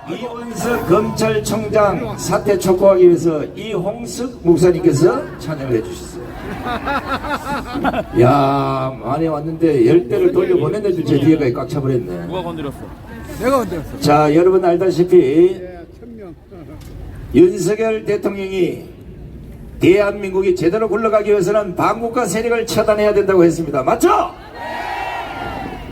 이원석 검찰총장 사퇴 촉구하기 위해서 이홍석 목사님께서 찬양을 해주셨어요. 야, 많이 왔는데 10대를 돌려보냈는데 제 뒤에가 꽉 차버렸네. 누가 건드렸어? 내가 건드렸어. 자, 여러분 알다시피 윤석열 대통령이 대한민국이 제대로 굴러가기 위해서는 반국가 세력을 처단해야 된다고 했습니다. 맞죠?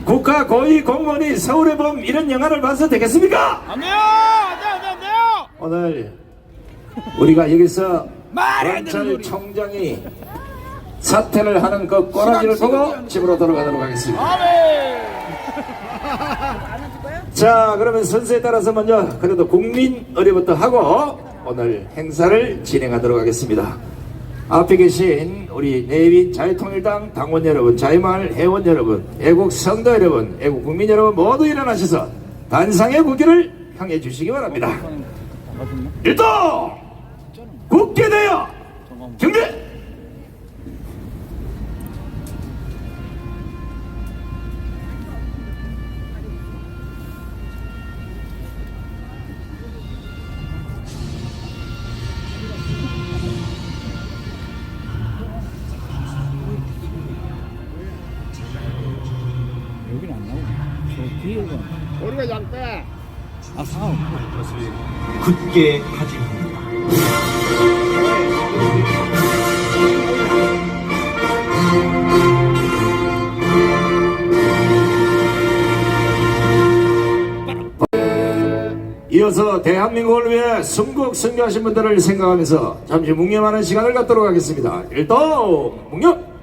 국가 고위 공무원이 서울의 봄 이런 영화를 봐서 되겠습니까? 안 돼요! 안 돼요! 안 돼요! 안 돼요! 오늘 우리가 여기서 말이 안 되는 소리. 검찰총장이 사퇴를 하는 그 꼬라지를 보고 집으로 돌아가도록 하겠습니다. 아멘! 자, 그러면 선수에 따라서 먼저 그래도 국민 의례부터 하고 오늘 행사를 진행하도록 하겠습니다. 앞에 계신 우리 내빈 자유통일당 당원 여러분, 자유마을 회원 여러분, 애국 성도 여러분, 애국 국민 여러분 모두 일어나셔서 단상의 국기를 향해 주시기 바랍니다. 일동 굳게 되어 경제. 여기는 안 나오네. 저 뒤에가. 우리가 양떼! 아, 상황. 굳게 다짐합니다. 이어서 대한민국을 위해 순국 승리하신 분들을 생각하면서 잠시 묵념하는 시간을 갖도록 하겠습니다. 일동 묵념.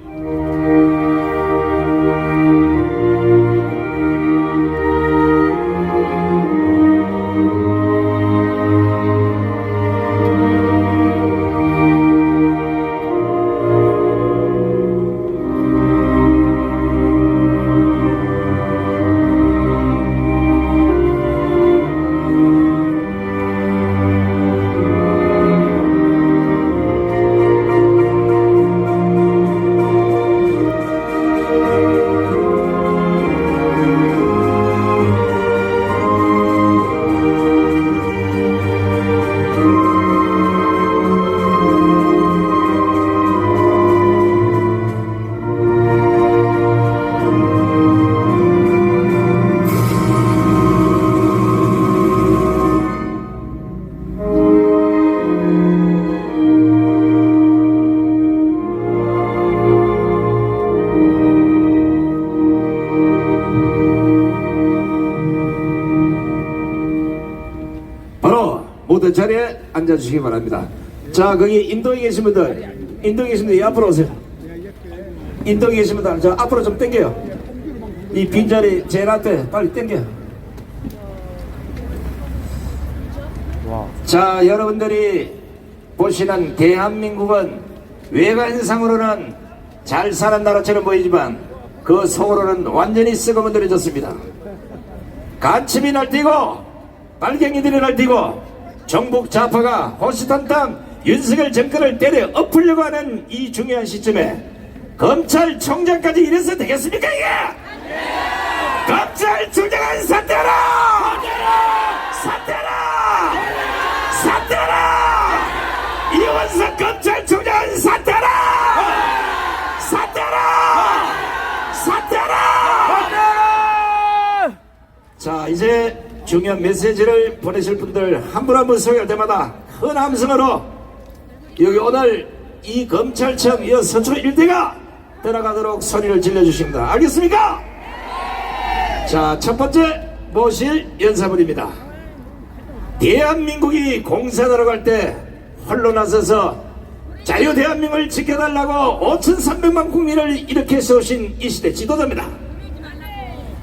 모두 자리에 앉아주시기 바랍니다. 자, 거기 인도에 계신 분들, 인도에 계신 분들 앞으로 오세요. 인도에 계신 분들 저 앞으로 좀 당겨요. 이 빈자리 제일 앞에 빨리 당겨. 자, 여러분들이 보시는 대한민국은 외관상으로는 잘 사는 나라처럼 보이지만 그 속으로는 완전히 썩어문드러졌습니다. 간첩이 날뛰고 빨갱이들이 날뛰고 정북 좌파가 호시탐탐 윤석열 정권을 때려 엎으려고 하는 이 중요한 시점에 검찰총장까지 이래서 되겠습니까 이게? 검찰총장은 사퇴하라! 사퇴하라! 사퇴하라! 이원석 검찰총장은 사퇴하라! 사퇴하라! 사퇴하라! 자, 이제 중요한 메시지를 보내실 분들 한 분 한 분 소개할 때마다 큰 함성으로 여기 오늘 이 검찰청 이 서초 일대가 떠나가도록 소리를 질러주십니다. 알겠습니까? 자, 첫 번째 모실 연사분입니다. 대한민국이 공산으로 갈 때 홀로 나서서 자유 대한민국을 지켜달라고 5,300만 국민을 이렇게 세우신 이 시대 지도자입니다.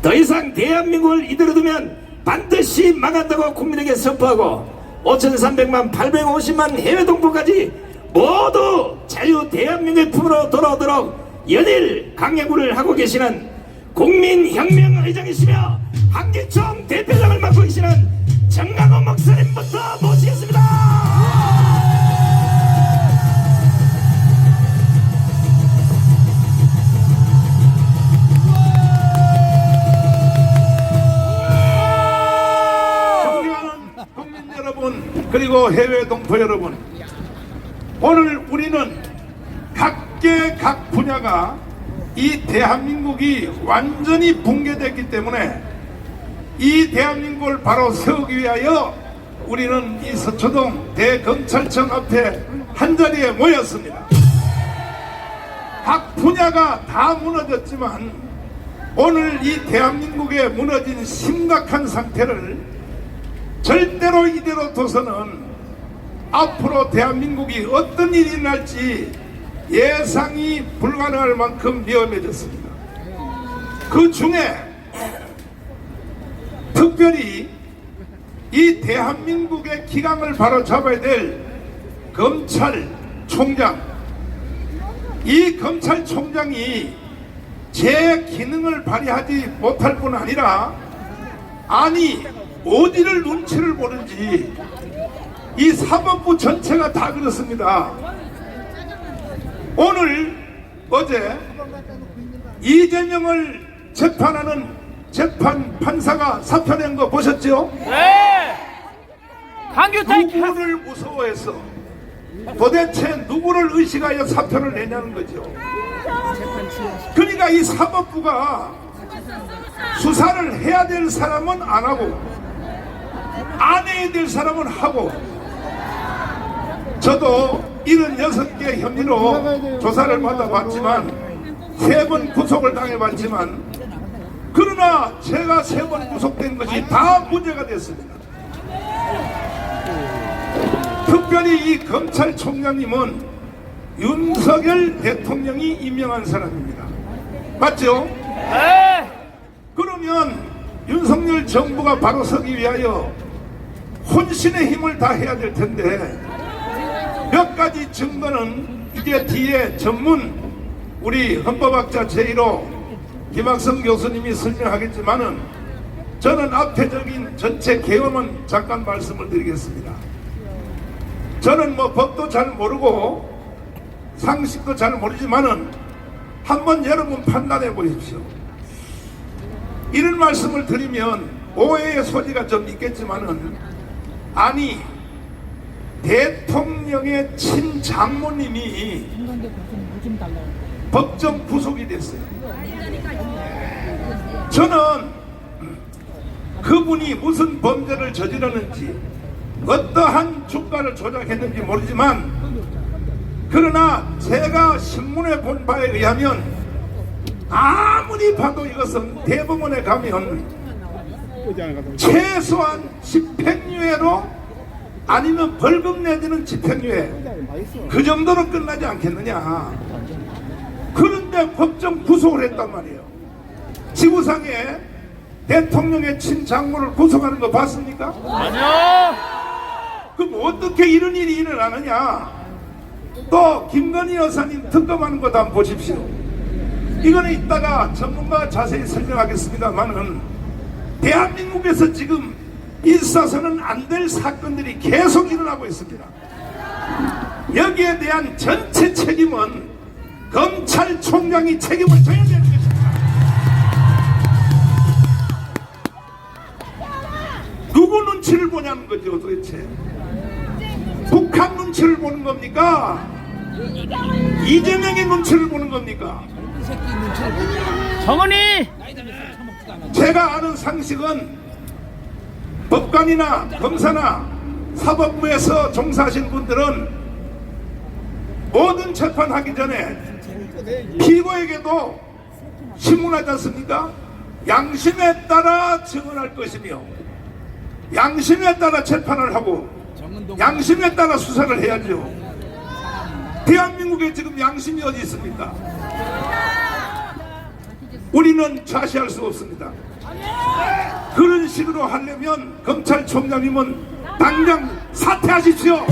더 이상 대한민국을 이대로 두면 반드시 망한다고 국민에게 선포하고 5,300만 850만 해외 동포까지 모두 자유 대한민국의 품으로 돌아오도록 연일 강행군을 하고 계시는 국민혁명의장이시며 한기총 대표장을 맡고 계시는 정강호 목사님부터 모시겠습니다. 국민 여러분, 그리고 해외 동포 여러분, 오늘 우리는 각계 각 분야가 이 대한민국이 완전히 붕괴됐기 때문에 이 대한민국을 바로 세우기 위하여 우리는 이 서초동 대검찰청 앞에 한자리에 모였습니다. 각 분야가 다 무너졌지만 오늘 이 대한민국에 무너진 심각한 상태를 절대로 이대로 둬서는 앞으로 대한민국이 어떤 일이 날지 예상이 불가능할 만큼 위험해졌습니다. 그 중에 특별히 이 대한민국의 기강을 바로 잡아야 될 검찰총장, 이 검찰총장이 제 기능을 발휘하지 못할 뿐 아니라 아니 어디를 눈치를 보는지 이 사법부 전체가 다 그렇습니다. 오늘 어제 이재명을 재판하는 재판 판사가 사표 낸 거 보셨죠? 네. 강규태 누구를 무서워해서 도대체 누구를 의식하여 사표를 내냐는 거죠. 그러니까 이 사법부가 수사를 해야 될 사람은 안 하고 안 해야 될 사람은 하고, 저도 76개 혐의로 조사를 받아봤지만 3번 구속을 당해봤지만 그러나 제가 3번 구속된 것이 다 문제가 됐습니다. 특별히 이 검찰총장님은 윤석열 대통령이 임명한 사람입니다. 맞죠? 네. 그러면 윤석열 정부가 바로 서기 위하여 혼신의 힘을 다해야 될 텐데 몇 가지 증거는 이제 뒤에 전문 우리 헌법학자 제1호 김학성 교수님이 설명하겠지만은 저는 앞에적인 전체 개헌은 잠깐 말씀을 드리겠습니다. 저는 뭐 법도 잘 모르고 상식도 잘 모르지만은 한번 여러분 판단해 보십시오. 이런 말씀을 드리면 오해의 소지가 좀 있겠지만은 아니 대통령의 친장모님이 법정 구속이 됐어요. 저는 그분이 무슨 범죄를 저지르는지 어떠한 주가를 조작했는지 모르지만 그러나 제가 신문에 본 바에 의하면 아무리 봐도 이것은 대법원에 가면 최소한 집행유예로 아니면 벌금 내지는 집행유예 그 정도로 끝나지 않겠느냐. 그런데 법정 구속을 했단 말이에요. 지구상에 대통령의 친장모를 구속하는 거 봤습니까? 아니요. 그럼 어떻게 이런 일이 일어나느냐. 또 김건희 여사님 특검하는 거 한번 보십시오. 이거는 이따가 전문가가 자세히 설명하겠습니다만은 대한민국에서 지금 있어서는 안 될 사건들이 계속 일어나고 있습니다. 여기에 대한 전체 책임은 검찰총장이 책임을 져야 되는 것입니다. 누구 눈치를 보냐는 거죠 도대체. 북한 눈치를 보는 겁니까? 이재명의 눈치를 보는 겁니까? 정은이 제가 아는 상식은 법관이나 검사나 사법부에서 종사하신 분들은 모든 재판하기 전에 피고에게도 신문하지 않습니까? 양심에 따라 증언할 것이며 양심에 따라 재판을 하고 양심에 따라 수사를 해야죠. 대한민국에 지금 양심이 어디 있습니까? 우리는 좌시할 수 없습니다. 그런 식으로 하려면 검찰총장님은 당장 사퇴하십시오.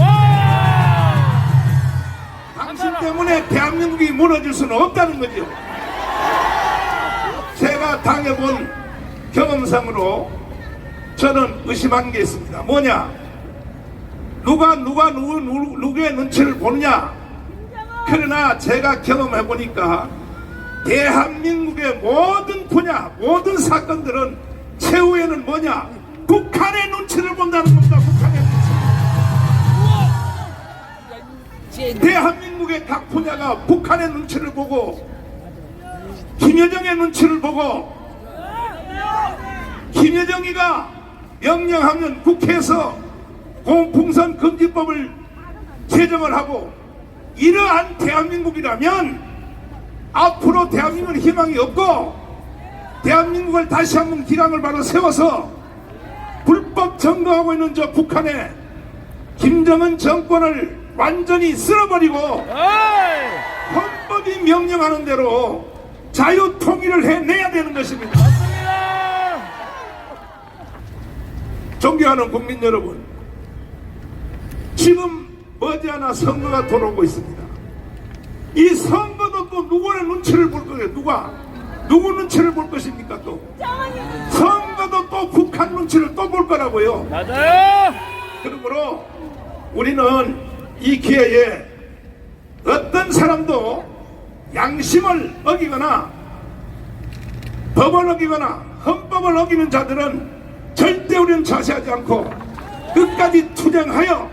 당신 때문에 대한민국이 무너질 수는 없다는 거죠. 제가 당해본 경험상으로 저는 의심한 게 있습니다. 뭐냐? 누가 누구의 눈치를 보느냐? 그러나 제가 경험해보니까 대한민국의 모든 분야, 모든 사건들은 최후에는 뭐냐? 북한의 눈치를 본다는 겁니다. 북한의 눈치. 대한민국의 각 분야가 북한의 눈치를 보고 김여정의 눈치를 보고 김여정이가 명령하면 국회에서 공풍선 금지법을 제정을 하고 이러한 대한민국이라면 앞으로 대한민국은 희망이 없고 대한민국을 다시 한번 기강을 바로 세워서 불법 점거하고 있는 저 북한의 김정은 정권을 완전히 쓸어버리고 헌법이 명령하는 대로 자유통일을 해내야 되는 것입니다. 존경하는 국민 여러분, 지금 머지않아 선거가 돌아오고 있습니다. 이 선거도 또 누구의 눈치를 볼 거예요? 누구 눈치를 볼 것입니까? 또 선거도 또 북한 눈치를 또 볼 거라고요. 맞아요. 그러므로 우리는 이 기회에 어떤 사람도 양심을 어기거나 법을 어기거나 헌법을 어기는 자들은 절대 우리는 자세하지 않고 끝까지 투쟁하여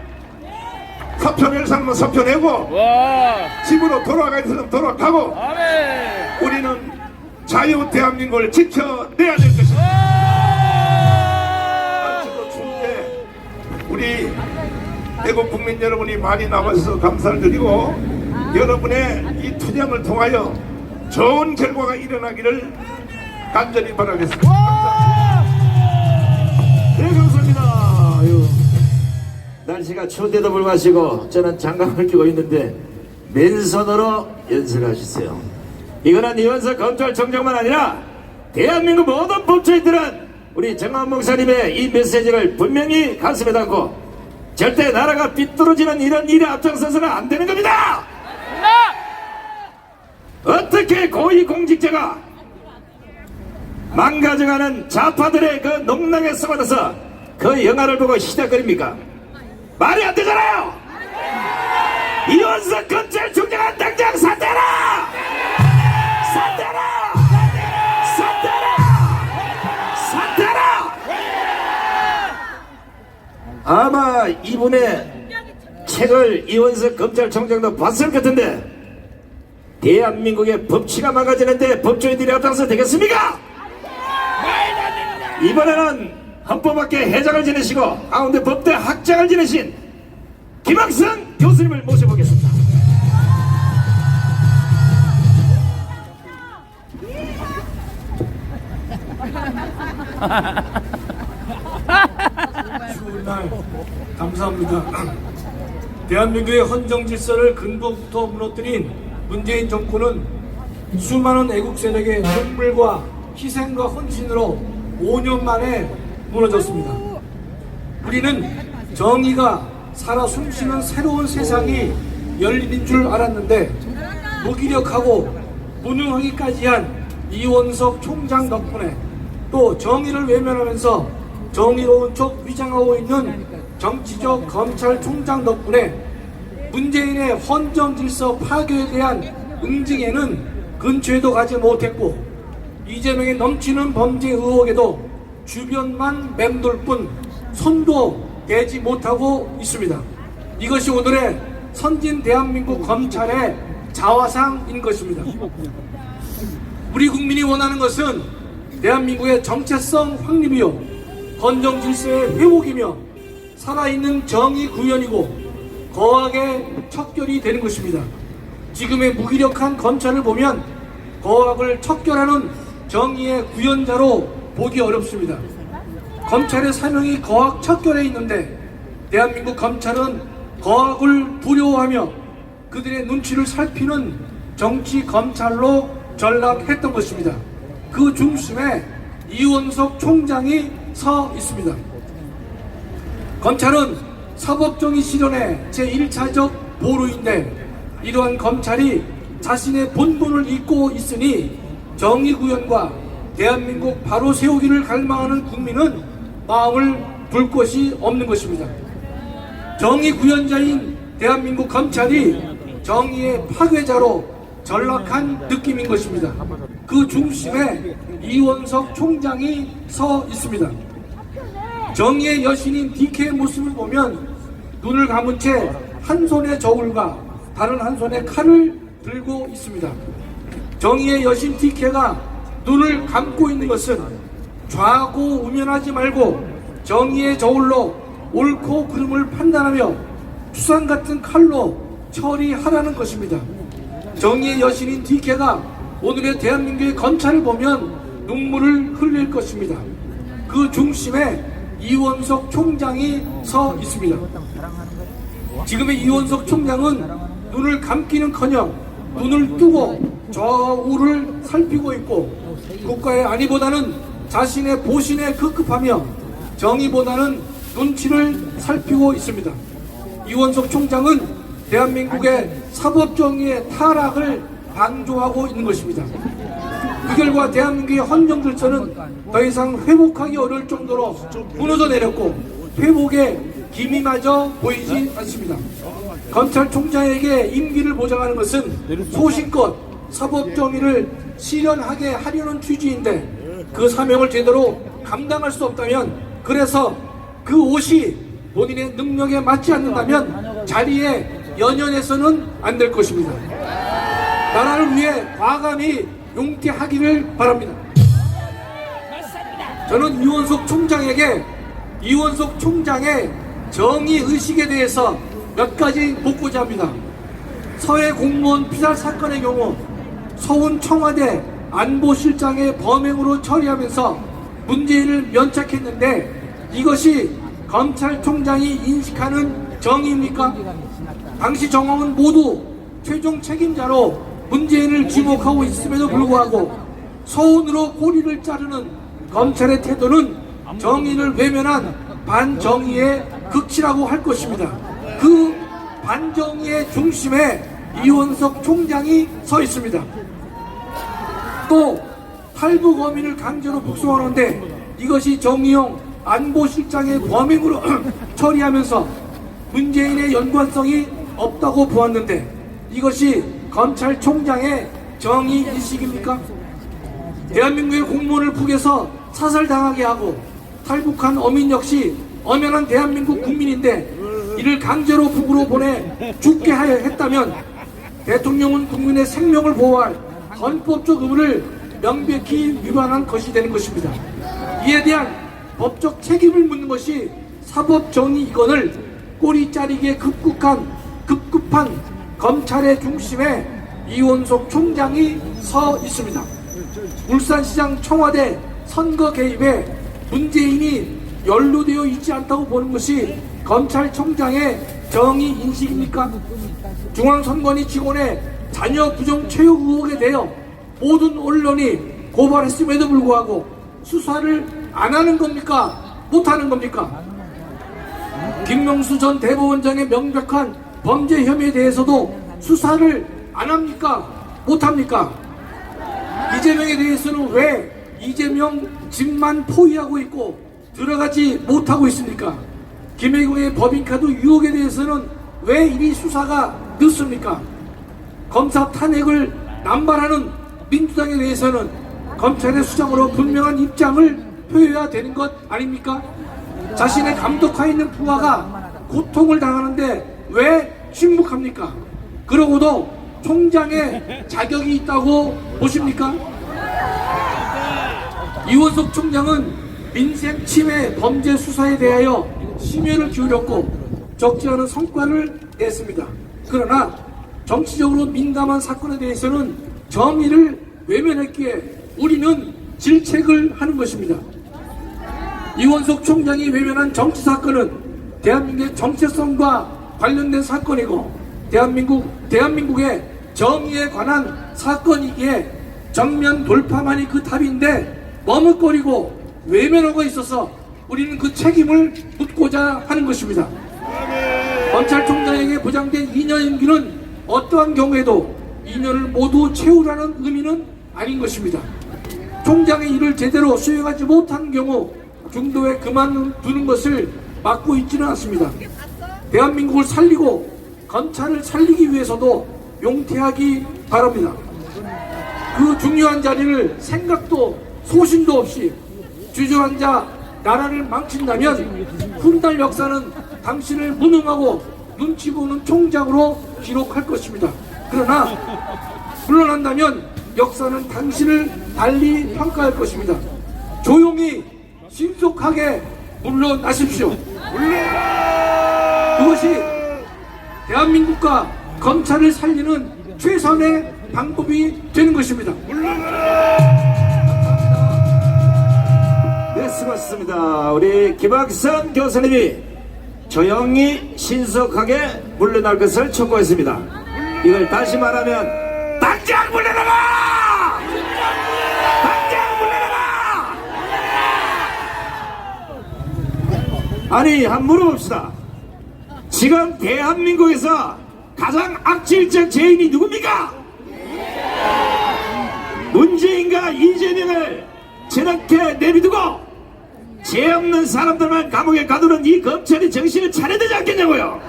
사표 낼 사람은 사표 내고 와. 집으로 돌아가야 될 사람은 돌아가고 아멘. 우리는 자유 대한민국을 지켜내야 될 것입니다. 날씨도 추운데 우리 대구 국민 여러분이 많이 나와주셔서 감사를 드리고 여러분의 이 투쟁을 통하여 좋은 결과가 일어나기를 간절히 바라겠습니다. 네, 감사합니다. 아유, 날씨가 추운데도 불구하고 저는 장갑을 끼고 있는데 맨손으로 연설을 하셨어요. 이거는 이원석 검찰총장만 아니라 대한민국 모든 법조인들은 우리 정한 목사님의 이 메시지를 분명히 가슴에 담고 절대 나라가 삐뚤어지는 이런 일에 앞장서서는 안 되는 겁니다. 어떻게 고위공직자가 망가져가는 좌파들의 그 농락에 속아서 그 영화를 보고 시달거립니까? 말이 안 되잖아요. 이원석 검찰총장은 당장 사퇴하라! 사퇴하라! 사퇴하라! 사퇴하라! 아마 이분의 책을 이원석 검찰총장도 봤을 것 같은데 대한민국의 법치가 망가지는데 법조인들이 앞장서 되겠습니까? 이번에는 헌법학회 회장을 지내시고 가운데 법대 학장을 지내신 김학성 교수님을 모셔보겠습니다. 추운 날 감사합니다. 대한민국의 헌정 질서를 근본부터 무너뜨린 문재인 정권은 수많은 애국 세력의 눈물과 희생과 헌신으로 5년 만에 무너졌습니다. 우리는 정의가 살아 숨쉬는 새로운 세상이 열리는 줄 알았는데 무기력하고 무능하기까지 한 이원석 총장 덕분에 또 정의를 외면하면서 정의로운 척 위장하고 있는 정치적 검찰총장 덕분에 문재인의 헌정 질서 파괴에 대한 응징에는 근처에도 가지 못했고 이재명의 넘치는 범죄 의혹에도 주변만 맴돌 뿐 손도 대지 못하고 있습니다. 이것이 오늘의 선진 대한민국 검찰의 자화상인 것입니다. 우리 국민이 원하는 것은 대한민국의 정체성 확립이요 헌정 질서의 회복이며 살아있는 정의 구현이고 거악의 척결이 되는 것입니다. 지금의 무기력한 검찰을 보면 거악을 척결하는 정의의 구현자로 보기 어렵습니다. 검찰의 사명이 거악 척결에 있는데 대한민국 검찰은 거악을 두려워하며 그들의 눈치를 살피는 정치 검찰로 전락했던 것입니다. 그 중심에 이원석 총장이 서 있습니다. 검찰은 사법정의 실현의 제1차적 보루인데 이러한 검찰이 자신의 본분을 잊고 있으니 정의구현과 대한민국 바로 세우기를 갈망하는 국민은 마음을 둘 곳이 없는 것입니다. 정의구현자인 대한민국 검찰이 정의의 파괴자로 전락한 느낌인 것입니다. 그 중심에 이원석 총장이 서 있습니다. 정의의 여신인 DK의 모습을 보면 눈을 감은 채 한 손에 저울과 다른 한 손에 칼을 들고 있습니다. 정의의 여신 DK가 눈을 감고 있는 것은 좌고 우면하지 말고 정의의 저울로 옳고 그름을 판단하며 추상 같은 칼로 처리하라는 것입니다. 정의의 여신인 DK가 오늘의 대한민국의 검찰을 보면 눈물을 흘릴 것입니다. 그 중심에 이원석 총장이 서 있습니다. 지금의 이원석 총장은 눈을 감기는커녕 눈을 뜨고 좌우를 살피고 있고 국가의 안위보다는 자신의 보신에 급급하며 정의보다는 눈치를 살피고 있습니다. 이원석 총장은 대한민국의 사법정의의 타락을 방조하고 있는 것입니다. 그 결과 대한민국의 헌정 질서는 더 이상 회복하기 어려울 정도로 무너져 내렸고 회복의 기미마저 보이지 않습니다. 검찰총장에게 임기를 보장하는 것은 소신껏 사법정의를 실현하게 하려는 취지인데 그 사명을 제대로 감당할 수 없다면, 그래서 그 옷이 본인의 능력에 맞지 않는다면 자리에 연연해서는 안 될 것입니다. 나라를 위해 과감히 용퇴하기를 바랍니다. 저는 이원석 총장의 정의 의식에 대해서 몇 가지 묻고자 합니다. 서해 공무원 피살 사건의 경우 서훈 청와대 안보실장의 범행으로 처리하면서 문재인을 면책했는데 이것이 검찰총장이 인식하는 정의입니까? 당시 정황은 모두 최종 책임자로 문재인을 지목하고 있음에도 불구하고 서운으로 꼬리를 자르는 검찰의 태도는 정의를 외면한 반정의의 극치라고 할 것입니다. 그 반정의의 중심에 이원석 총장이 서 있습니다. 또 탈북어민을 강제로 북송하는데 이것이 정의용 안보실장의 범행으로 처리하면서 문재인의 연관성이 없다고 보았는데 이것이 검찰총장의 정의인식입니까? 대한민국의 공무원을 북에서 사살당하게 하고 탈북한 어민 역시 엄연한 대한민국 국민인데 이를 강제로 북으로 보내 죽게 하여 했다면 대통령은 국민의 생명을 보호할 헌법적 의무를 명백히 위반한 것이 되는 것입니다. 이에 대한 법적 책임을 묻는 것이 사법정의이건을 꼬리 자르기에 급급한 검찰의 중심에 이원석 총장이 서 있습니다. 울산시장 청와대 선거 개입에 문재인이 연루되어 있지 않다고 보는 것이 검찰총장의 정의 인식입니까? 중앙선관위 직원의 자녀 부정 체육 의혹에 대해 모든 언론이 고발했음에도 불구하고 수사를 안 하는 겁니까? 못 하는 겁니까? 김명수 전 대법원장의 명백한 범죄 혐의에 대해서도 수사를 안 합니까? 못 합니까? 이재명에 대해서는 왜 이재명 집만 포위하고 있고 들어가지 못하고 있습니까? 김혜경의 법인카드 유혹에 대해서는 왜 이리 수사가 늦습니까? 검사 탄핵을 남발하는 민주당에 대해서는 검찰의 수장으로 분명한 입장을 표해야 되는 것 아닙니까? 자신의 감독하에 있는 부하가 고통을 당하는데 왜 침묵합니까? 그러고도 총장의 자격이 있다고 보십니까? 이원석 총장은 민생 침해 범죄 수사에 대하여 심혈을 기울였고 적지 않은 성과를 냈습니다. 그러나 정치적으로 민감한 사건에 대해서는 정의를 외면했기에 우리는 질책을 하는 것입니다. 이원석 총장이 외면한 정치 사건은 대한민국의 정체성과 관련된 사건이고 대한민국의 정의에 관한 사건이기에 정면 돌파만이 그 답인데 머뭇거리고 외면하고 있어서 우리는 그 책임을 묻고자 하는 것입니다. 검찰총장에게 보장된 2년 임기는 어떠한 경우에도 2년을 모두 채우라는 의미는 아닌 것입니다. 총장의 일을 제대로 수행하지 못한 경우 중도에 그만두는 것을 막고 있지는 않습니다. 대한민국을 살리고 검찰을 살리기 위해서도 용퇴하기 바랍니다. 그 중요한 자리를 생각도 소신도 없이 주저앉아 나라를 망친다면 훗날 역사는 당신을 무능하고 눈치 보는 총장으로 기록할 것입니다. 그러나 물러난다면 역사는 당신을 달리 평가할 것입니다. 조용히 신속하게 물러나십시오. 그것이 대한민국과 검찰을 살리는 최선의 방법이 되는 것입니다. 네, 수고하셨습니다. 우리 김학선 교수님이 조용히 신속하게 물러날 것을 촉구했습니다. 이걸 다시 말하면 당장 물러나라! 당장 물러나라! 아니, 한번 물어봅시다. 지금 대한민국에서 가장 악질적 죄인이 누굽니까? 문재인과 이재명을 저렇게 내비두고 죄 없는 사람들만 감옥에 가두는 이 검찰이 정신을 차려야 되지 않겠냐고요.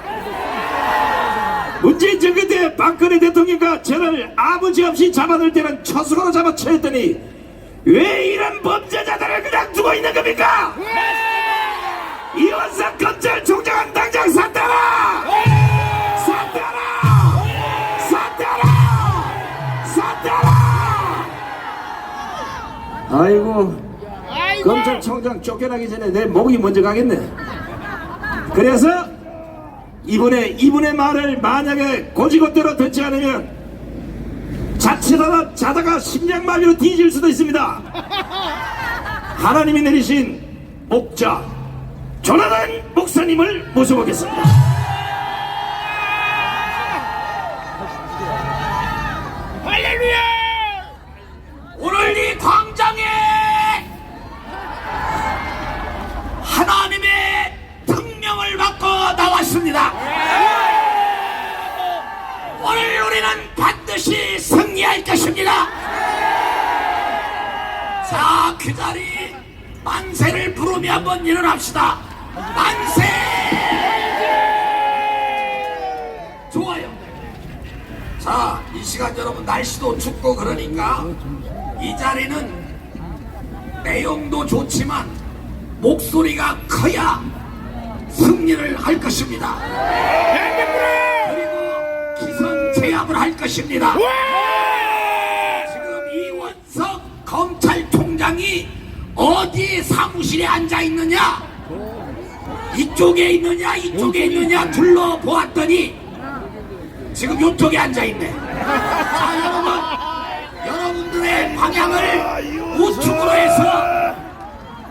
문재인 정권 때 박근혜 대통령과 저를 아버지 없이 잡아들 때는 초수로 잡아쳐했더니 왜 이런 범죄자들을 그냥 두고 있는 겁니까? 이원석 검찰총장은 당장 사퇴하라! 사퇴하라! 사퇴하라! 사퇴하라! 아이고, 검찰총장 쫓겨나기 전에 내 목이 먼저 가겠네. 그래서 이분의 말을 만약에 고지고대로 듣지 않으면 자칫하다 자다가 심장마비로 뒤질 수도 있습니다. 하나님이 내리신 목자 조나단 목사님을 모셔보겠습니다. 할렐루야! 오늘 이 광장에 하나님의 특명을 받고 나왔습니다. 오늘 우리는 반드시 승리할 것입니다. 자, 그 자리 만세를 부르며 한번 일어납시다. 만세! 좋아요. 자, 이 시간 여러분 날씨도 춥고 그러니까 이 자리는 내용도 좋지만 목소리가 커야 승리를 할 것입니다. 그리고 기선 제압을 할 것입니다. 지금 이원석 검찰총장이 어디 사무실에 앉아 있느냐, 이쪽에 있느냐 이쪽에 있느냐 둘러보았더니 지금 이쪽에 앉아 있네. 자, 여러분들의 방향을 우측으로 해서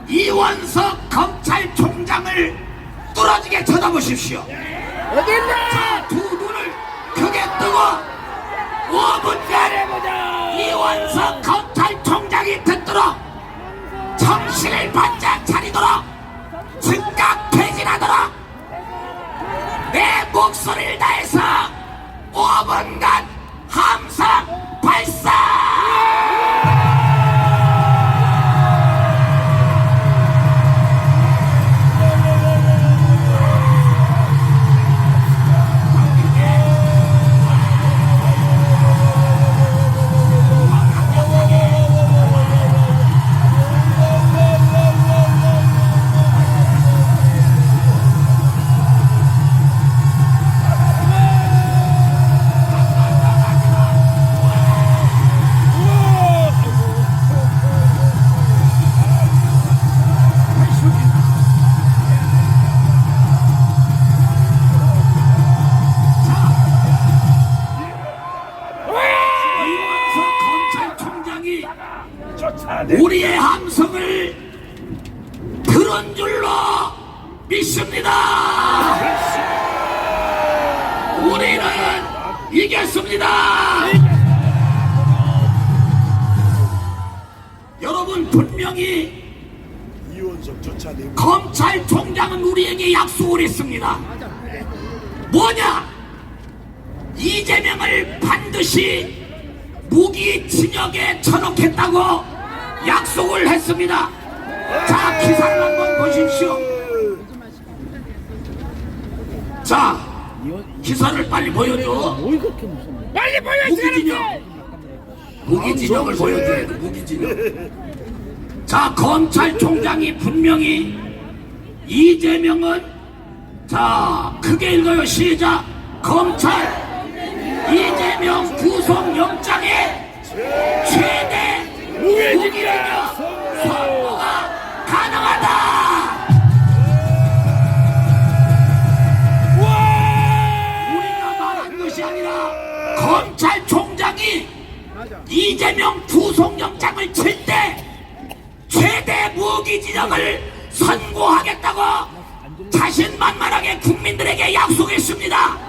이원석 검찰총장을 뚫어지게 쳐다보십시오. 자, 두 눈을 크게 뜨고 5분간 이원석 검찰총장이 듣도록 정신을 바짝 차리도록 즉각 퇴진하도록 내 목소리를 다해서 5분간 함성 발사! 우리의 함성을 들은 줄로 믿습니다. 우리는 이겼습니다. 여러분, 분명히 검찰총장은 우리에게 약속을 했습니다. 뭐냐? 이재명을 반드시 무기징역에 쳐넣겠다고 약속을 했습니다. 자, 기사를 한번 보십시오. 자, 기사를 빨리 보여줘. 빨리 보여주세요. 무기징역을 보여줘야 돼. 무기징역. 자, 검찰총장이 분명히 이재명은, 자, 크게 읽어요. 시작. 검찰 이재명 구속영장의 최대 무기력이며 선고가 가능하다. 우리가 말한 것이 아니라 검찰총장이 이재명 구속영장을 칠 때 최대 무기징역을 선고하겠다고 자신만만하게 국민들에게 약속했습니다.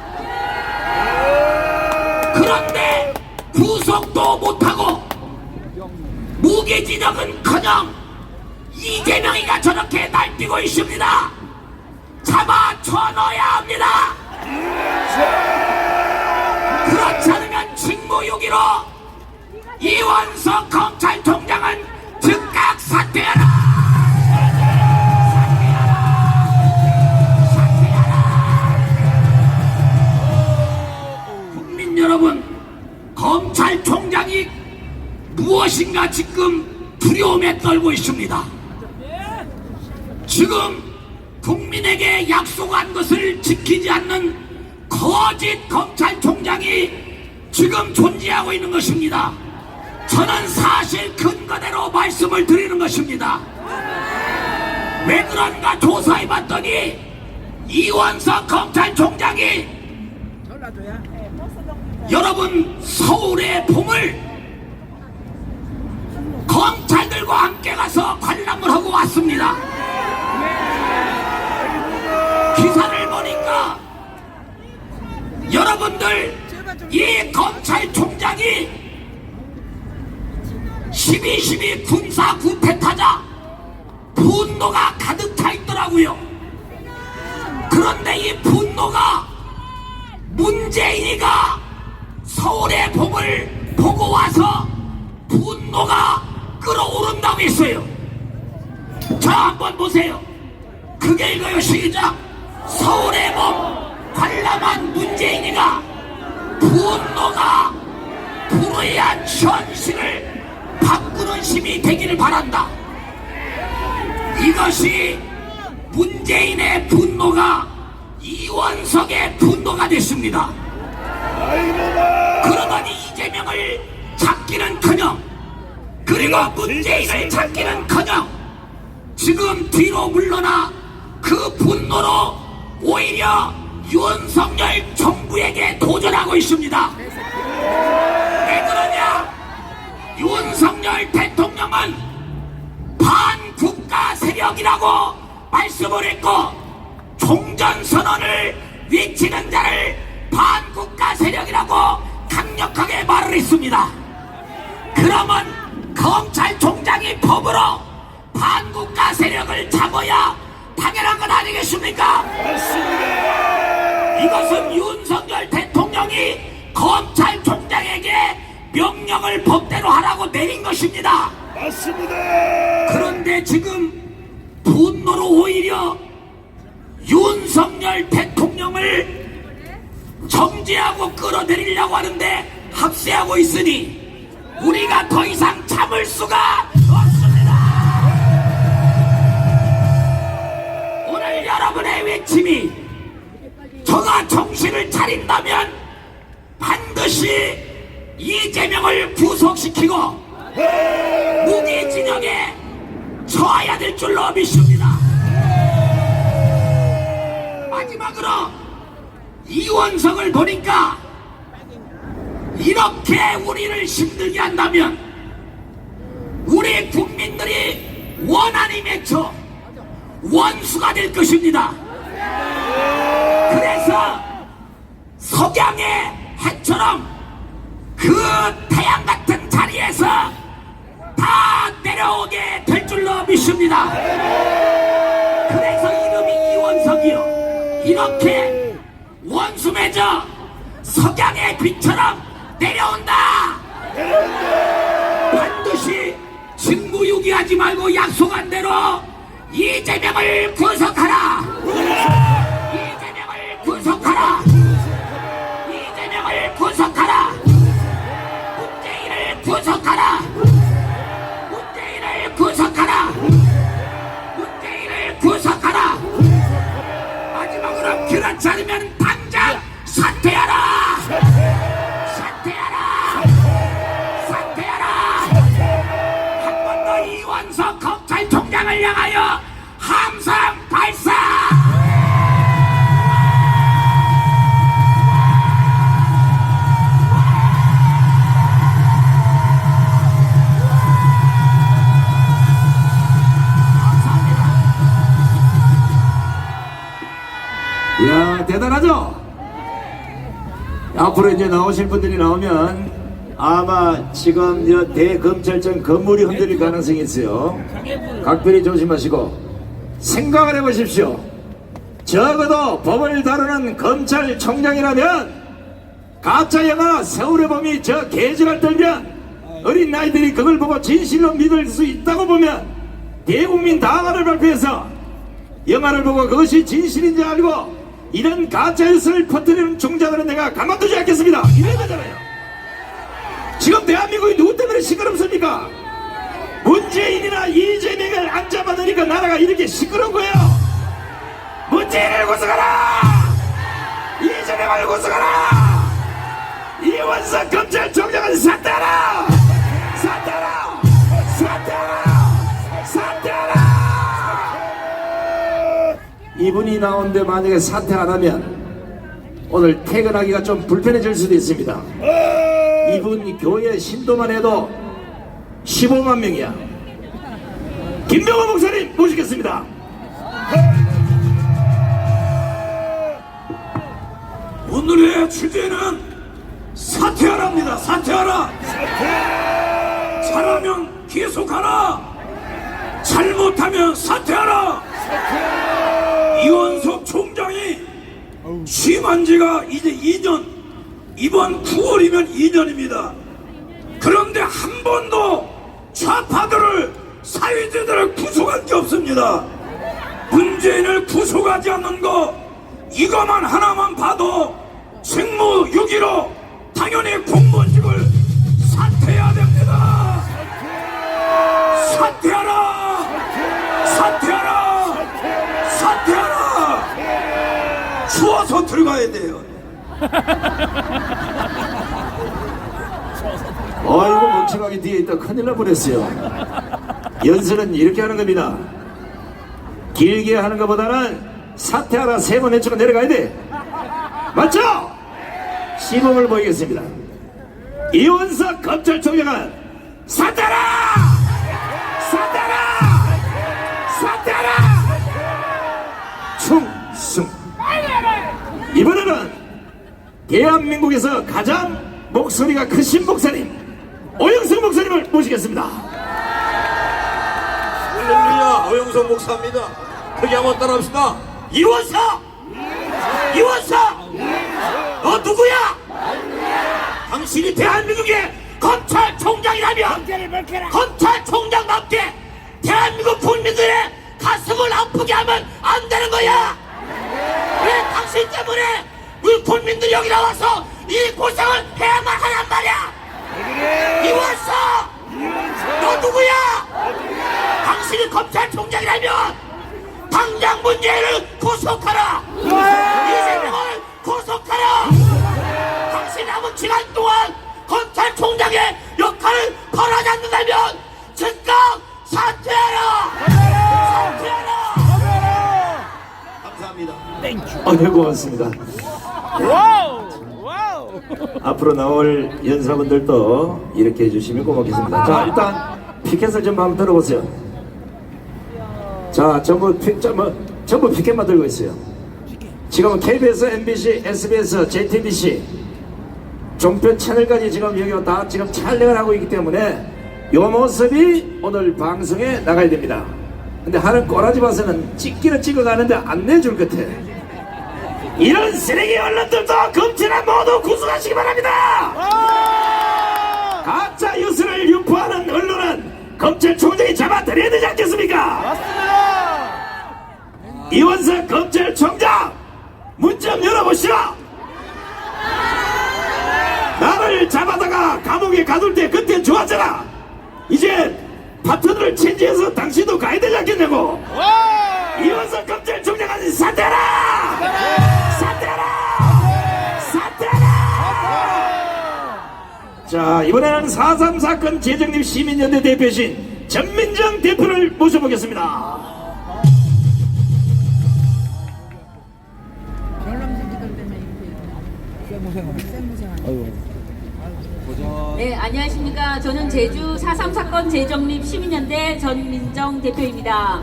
그런데 구속도 못하고 무기징역은커녕 이재명이가 저렇게 날뛰고 있습니다. 잡아쳐넣어야 합니다. 그렇지 않으면 직무유기로 이원석 검찰총장은 즉각 사퇴하라. 국민 여러분, 검찰총장이 무엇인가 지금 두려움에 떨고 있습니다. 지금 국민에게 약속한 것을 지키지 않는 거짓 검찰총장이 지금 존재하고 있는 것입니다. 저는 사실 근거대로 말씀을 드리는 것입니다. 왜 그런가 조사해봤더니 이원석 검찰총장이 여러분 서울의 봄을 검찰들과 함께 가서 관람을 하고 왔습니다. 기사를 보니까 여러분들 이 검찰총장이 12.12 군사 구태타자 분노가 가득 차 있더라고요. 그런데 이 분노가 문재인이가 서울의 봄을 보고 와서 분노가 끌어오른다고 했어요. 자, 한번 보세요. 크게 읽어요. 시작. 서울의 봄 관람한 문재인이가 분노가 불의한 현실을 바꾸는 힘이 되기를 바란다. 이것이 문재인의 분노가 이원석의 분노가 됐습니다. 그러더니 이재명을 잡기는커녕, 그리고 문재인을 잡기는커녕 지금 뒤로 물러나 그 분노로 오히려 윤석열 정부에게 도전하고 있습니다. 왜 그러냐? 윤석열 대통령은 반국가 세력이라고 말씀을 했고 종전선언을 외치는 자를 반국가 세력이라고 강력하게 말을 했습니다. 그러면 검찰총장이 법으로 반국가 세력을 잡아야 당연한 것 아니겠습니까? 맞습니다. 이것은 윤석열 대통령이 검찰총장에게 명령을 법대로 하라고 내린 것입니다. 맞습니다. 그런데 지금 분노로 오히려 윤석열 대통령을 정죄하고 끌어내리려고 하는데 합세하고 있으니 우리가 더 이상 참을 수가 없습니다. 오늘 여러분의 외침이 저가 정신을 차린다면 반드시 이재명을 구속시키고 무기징역에 처해야 될 줄로 믿습니다. 마지막으로 이원석을 보니까 이렇게 우리를 힘들게 한다면 우리 국민들이 원한이 맺혀 원수가 될 것입니다. 그래서 석양의 해처럼 그 태양 같은 자리에서 다 내려오게 될 줄로 믿습니다. 그래서 이름이 이원석이요, 이렇게 원수 맺어 석양의 빛처럼 내려온다. 반드시 직무유기하지 말고 약속한 대로 이재명을 구속하라. 이재명을 구속하라. 이재명을 구속하라. 문재인을 구속하라. 문재인을 구속하라. 그렇지 않으면 당장 사퇴하라! 사퇴하라! 사퇴하라! 한 번 더 이원석 검찰총장을 향하여 함성 발사! 이야, 대단하죠? 앞으로 이제 나오실 분들이 나오면 아마 지금 저 대검찰청 건물이 흔들릴 가능성이 있어요. 각별히 조심하시고 생각을 해보십시오. 적어도 법을 다루는 검찰총장이라면 가짜 영화 세월의 범이 저 개지랄 떨면 어린 나이들이 그걸 보고 진실로 믿을 수 있다고 보면 대국민 당화를 발표해서 영화를 보고 그것이 진실인지 알고 이런 가짜 뉴스를 퍼뜨리는 총장들은 내가 가만두지 않겠습니다. 이래야 되잖아요. 지금 대한민국이 누구 때문에 시끄럽습니까? 문재인이나 이재명을 안 잡아내니까 나라가 이렇게 시끄러운 거예요. 문재인을 구속하라! 이재명을 구속하라! 이원석 검찰총장은 사퇴하라! 사퇴하라! 사퇴하라! 사퇴하라! 이분이 나오는데 만약에 사퇴 안 하면 오늘 퇴근하기가 좀 불편해질 수도 있습니다. 이분 교회 신도만 해도 15만 명이야. 김병호 목사님 모시겠습니다. 오늘의 주제는 사퇴하라입니다. 사퇴하라. 잘하면 계속하라. 잘못하면 사퇴하라. 이원석 총장이 취임한 지가 이제 2년, 이번 9월이면 2년입니다. 그런데 한 번도 좌파들을, 사회자들을 구속한 게 없습니다. 문재인을 구속하지 않는 거, 이것만 하나만 봐도 직무유기로 당연히 공무원직을 사퇴해야 됩니다. 사퇴하라! 사퇴하라! 사퇴하라! 추워서 들어가야 돼요. 어이구 멍청하게 뒤에 있다 큰일 날 뻔했어요. 연설은 이렇게 하는 겁니다. 길게 하는 것보다는 사퇴하라 3번 해치고 내려가야 돼. 맞죠? 시범을 보이겠습니다. 이원석 검찰총장은 사퇴하라! 사퇴하라! 사퇴하라! 충승. 이번에는 대한민국에서 가장 목소리가 크신 목사님 오영석 목사님을 모시겠습니다. 할렐루야, 오영석 목사입니다. 크게 한번 따라합시다. 이원석! 이원석! 너 누구야? 당신이 대한민국의 검찰총장이라면 검찰총장답게 대한민국 국민들의 가슴을 아프게 하면 안 되는 거야. 왜 당신 때문에 우리 국민들이 여기 나와서 이 고생을 해야만 하란 말이야. 이원석! 너 누구야? 당신이 검찰총장이라면 당장 문재인을 구속하라. 이재명을 구속하라. 당신 남은 기간 동안 검찰총장의 역할을 벌하지 않는다면 즉각 사퇴하라. 사퇴하라. 감사합니다. 네, 고맙습니다. 앞으로 나올 연사분들도 이렇게 해주시면 고맙겠습니다. 자, 일단 피켓을 좀 한번 들어보세요. 자, 전부 피켓만 들고 있어요. 지금은 KBS, MBC, SBS, JTBC 종편 채널까지 지금 여기 다 지금 촬영을 하고 있기 때문에 이 모습이 오늘 방송에 나가야 됩니다. 근데 하는 꼬라지 봐서는 찍기는 찍어가는데 안 내줄 것 같아. 이런 쓰레기 언론들도 검찰은 모두 구속하시기 바랍니다. 가짜 뉴스를 유포하는 언론은 검찰총장이 잡아들여야 되지 않겠습니까? 맞습니다. 이원석 검찰총장 문 좀 열어보시오. 나를 잡아다가 감옥에 가둘 때 그땐 좋았잖아. 이제 파트너를 체인지해서 당신도 가야 되지 않겠냐고. 이원석 검찰총장은 사퇴하라. 자, 이번에는 4.3 사건 재정립 시민연대 대표이신 전민정 대표를 모셔보겠습니다. 네, 안녕하십니까. 저는 제주 4.3 사건 재정립 시민연대 전민정 대표입니다.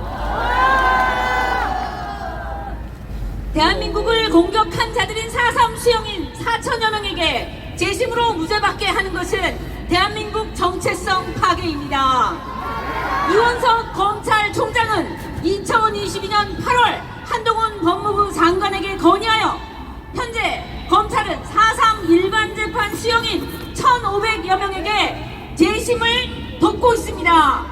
대한민국을 공격한 자들인 4.3 수용인 4천여 명에게 재심으로 무죄받게 하는 것은 대한민국 정체성 파괴입니다. 이원석 검찰총장은 2022년 8월 한동훈 법무부 장관에게 건의하여 현재 검찰은 4.3 일반 재판 수용인 1,500여 명에게 재심을 돕고 있습니다.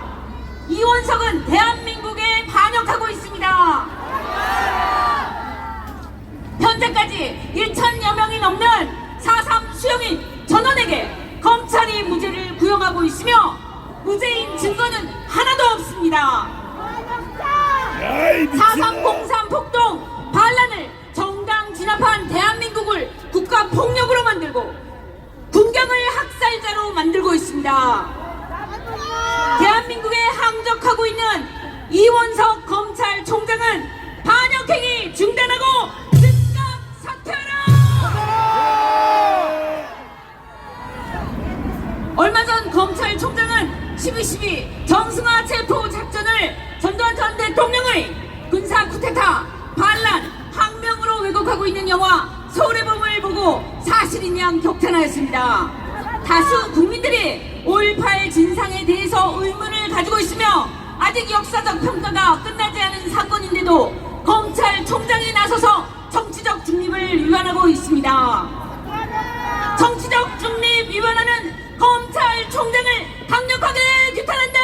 이원석은 대한민국에 반역하고 있습니다. 현재까지 1,000여 명이 넘는 4.3 수용인 전원에게 검찰이 무죄를 구형하고 있으며 무죄인 증거는 하나도 없습니다. 4.3 폭동 반란을 정당 진압한 대한민국을 국가폭력으로 만들고 군경을 학살자로 만들고 있습니다. 대한민국에 항적하고 있는 이원석 검찰총장은 반역행위 중단하고 즉각 사퇴하라! 얼마 전 검찰총장은 12.12 정승화 체포 작전을 전두환 전 대통령의 군사 쿠데타 반란 항명으로 왜곡하고 있는 영화 서울의 봄을 보고 사실인 양 격탄하였습니다. 다수 국민들이 5.18 진상에 대해서 의문을 가지고 있으며 아직 역사적 평가가 끝나지 않은 사건인데도 검찰총장이 나서서 정치적 중립을 위반하고 있습니다. 정치적 중립 위반하는 검찰총장을 강력하게 규탄한다!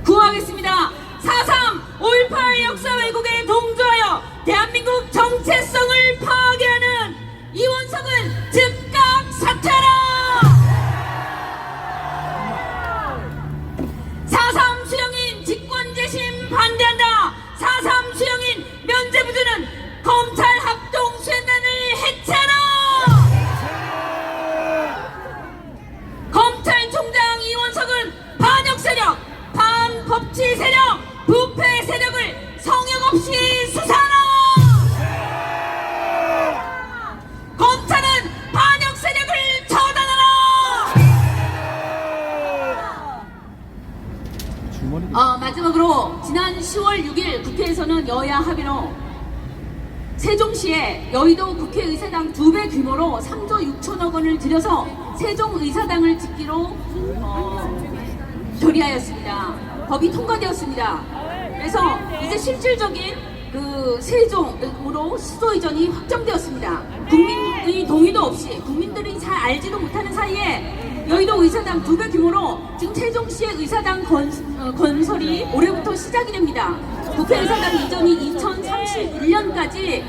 구하겠습니다. 4.3 5.18 역사 왜곡에 동조하여 대한민국 정체성을 파괴하는 이원석은 즉각 사퇴하라! 4.3 수용인 직권재심 반대한다! 4.3 수용인 면죄부주는 검찰 합동 수행단을 해체하라! 검찰총장 이원석은 반역 세력, 반법치 세력, 부패 세력을 성역 없이 수사하라! 검찰은 반역 세력을 처단하라! 마지막으로 지난 10월 6일 국회에서는 여야 합의로 세종시에 여의도 국회의사당 2배 규모로 3조 6천억 원을 들여서 세종의사당을 짓기로 결의하였습니다. 법이 통과되었습니다. 그래서 이제 실질적인 그 세종으로 수도 이전이 확정되었습니다. 국민의 동의도 없이 국민들이 잘 알지도 못하는 사이에 여의도 의사당 2배 규모로 지금 세종시의 의사당 건설이 올해부터 시작이 됩니다. 국회의사당 이전이 2031년까지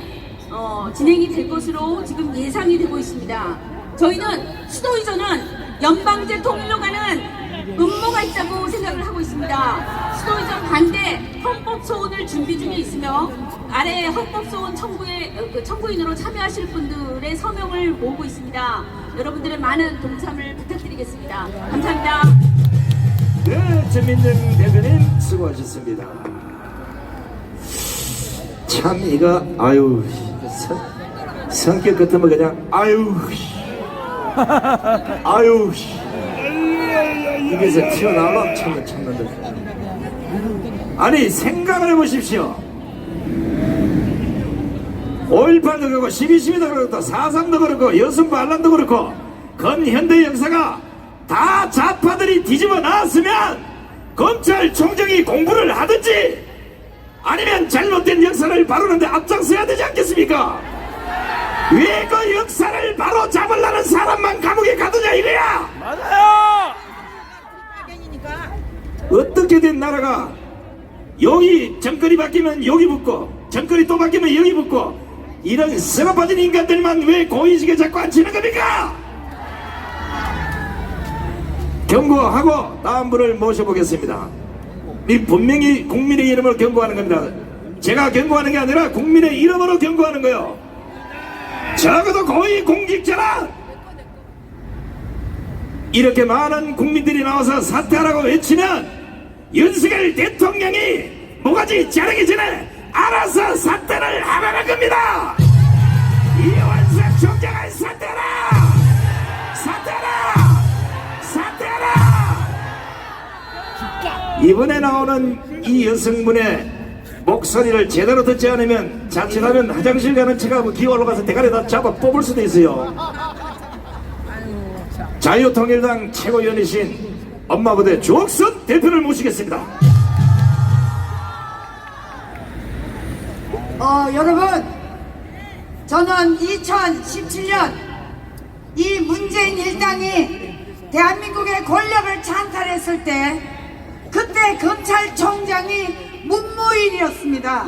진행이 될 것으로 지금 예상이 되고 있습니다. 저희는 수도 이전은 연방제 통일로 가는 음모가 있다고 생각을 하고 있습니다. 수도 이전 반대 헌법소원을 준비 중에 있으며 아래 헌법소원 청구인으로 참여하실 분들의 서명을 모으고 있습니다. 여러분들의 많은 동참을 부탁드리겠습니다. 감사합니다. 네, 전민정 대표님 수고하셨습니다. 참 이거 아유 성격 같으면 그냥 아유 입에서 튀어나오면 참는데 아니 생각을 해보십시오. 5.18도 그렇고 12.12도 그렇고 4.3도 그렇고 여성 반란도 그렇고 근현대 역사가 다 좌파들이 뒤집어 놨으면 검찰총장이 공부를 하든지 아니면 잘못된 역사를 바로는데 앞장서야 되지 않겠습니까? 왜 그 역사를 바로 잡으려는 사람만 감옥에 가두냐 이거야! 맞아요. 어떻게 된 나라가 여기 정권이 바뀌면 여기 붙고 정권이 또 바뀌면 여기 붙고 이런 썩어 빠진 인간들만 왜 고의식에 자꾸 앉히는 겁니까? 경고하고 다음 분을 모셔보겠습니다. 이 분명히 국민의 이름으로 경고하는 겁니다. 제가 경고하는 게 아니라 국민의 이름으로 경고하는 거요. 적어도 고위 공직자라 이렇게 많은 국민들이 나와서 사퇴하라고 외치면 윤석열 대통령이 모가지 자르기 전에 알아서 사퇴를 하라는 겁니다. 이원석 총장을 사퇴하라! 사퇴하라! 사퇴하라! 이번에 나오는 이 여성분의 목소리를 제대로 듣지 않으면 자칫하면 화장실 가는 척하고 기어 올라가서 대가리 다 잡아 뽑을 수도 있어요. 자유통일당 최고위원이신 엄마부대 주옥선 대표를 모시겠습니다. 여러분, 저는 2017년 이 문재인 일당이 대한민국의 권력을 찬탈했을 때 그때 검찰총장이 문무일이었습니다.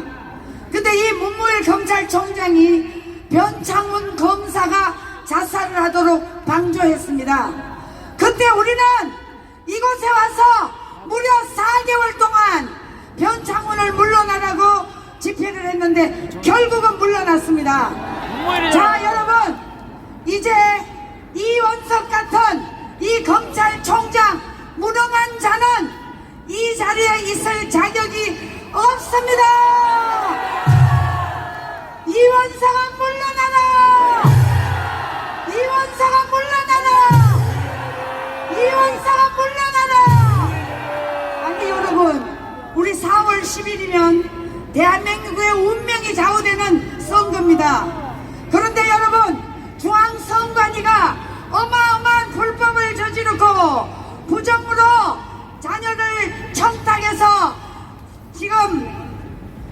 근데 이 문무일 검찰총장이 변창훈 검사가 자살을 하도록 방조했습니다. 그때 우리는 이곳에 와서 무려 4개월 동안 변창훈을 물러나라고 집회를 했는데 결국은 물러났습니다. 자, 여러분, 이제 이원석 같은 이 검찰총장 무능한 자는 이 자리에 있을 자격이 없습니다. 이원석은 물러나라! 이원석은 물러나라! 이원석은 물러나라! 아니 여러분, 우리 4월 10일이면 대한민국의 운명이 좌우되는 선거입니다. 그런데 여러분, 중앙선관위가 어마어마한 불법을 저지르고 부정으로 자녀를 청탁해서 지금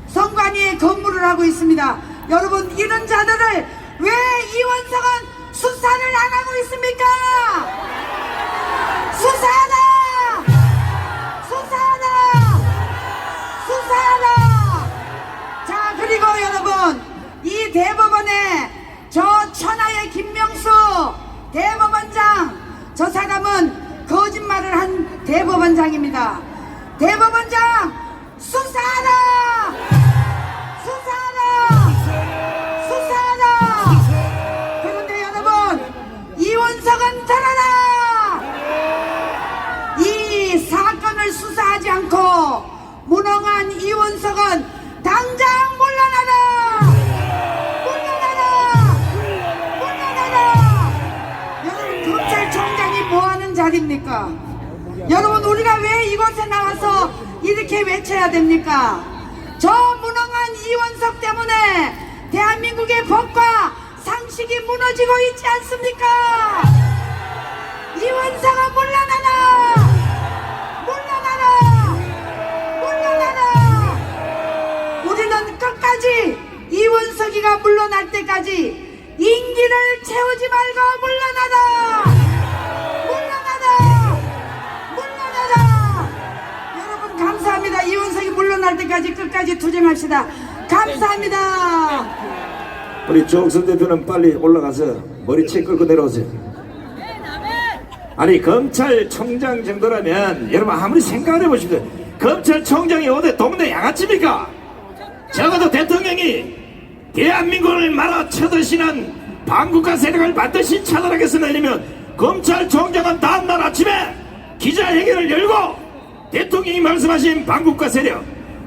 선관위에 근무를 하고 있습니다. 여러분, 이런 자들을 왜 이원석은 수사를 안 하고 있습니까? 수사하라! 수사하라! 수사하라! 자, 그리고 여러분, 이 대법원에 저 천하의 김명수 대법원장, 저 사람은 거짓말을 한 대법원장입니다. 대법원장, 수사하라! 수사하라! 수사하라! 그런데 여러분, 이원석은 들어라! 이 사건을 수사하지 않고 무능한 이원석은 당장 물러나라! 물러나라! 물러나라! 여러분, 검찰총장이 뭐하는 자리입니까? 여러분, 우리가 왜 이곳에 나와서 이렇게 외쳐야 됩니까? 저 무능한 이원석 때문에 대한민국의 법과 상식이 무너지고 있지 않습니까? 이원석아, 물러나라! 물러나라! 물러나라! 우리는 끝까지 이원석이가 물러날 때까지 임기를 채우지 말고 물러나라! 물러나라! 물러나라! 여러분, 감사합니다. 이원석이 물러날 때까지 끝까지 투쟁합시다. 감사합니다. 우리 조옥선 대표는 빨리 올라가서 머리채 끌고 내려오세요. 아니, 검찰총장 정도라면 여러분 아무리 생각을 해보십시오. 검찰총장이 어디 동네 양아치입니까? 적어도 대통령이 대한민국을 말아 쳐드시는 반국가 세력을 반드시 차단하겠으나 아니면 검찰총장은 다음날 아침에 기자회견을 열고 대통령이 말씀하신 반국가 세력,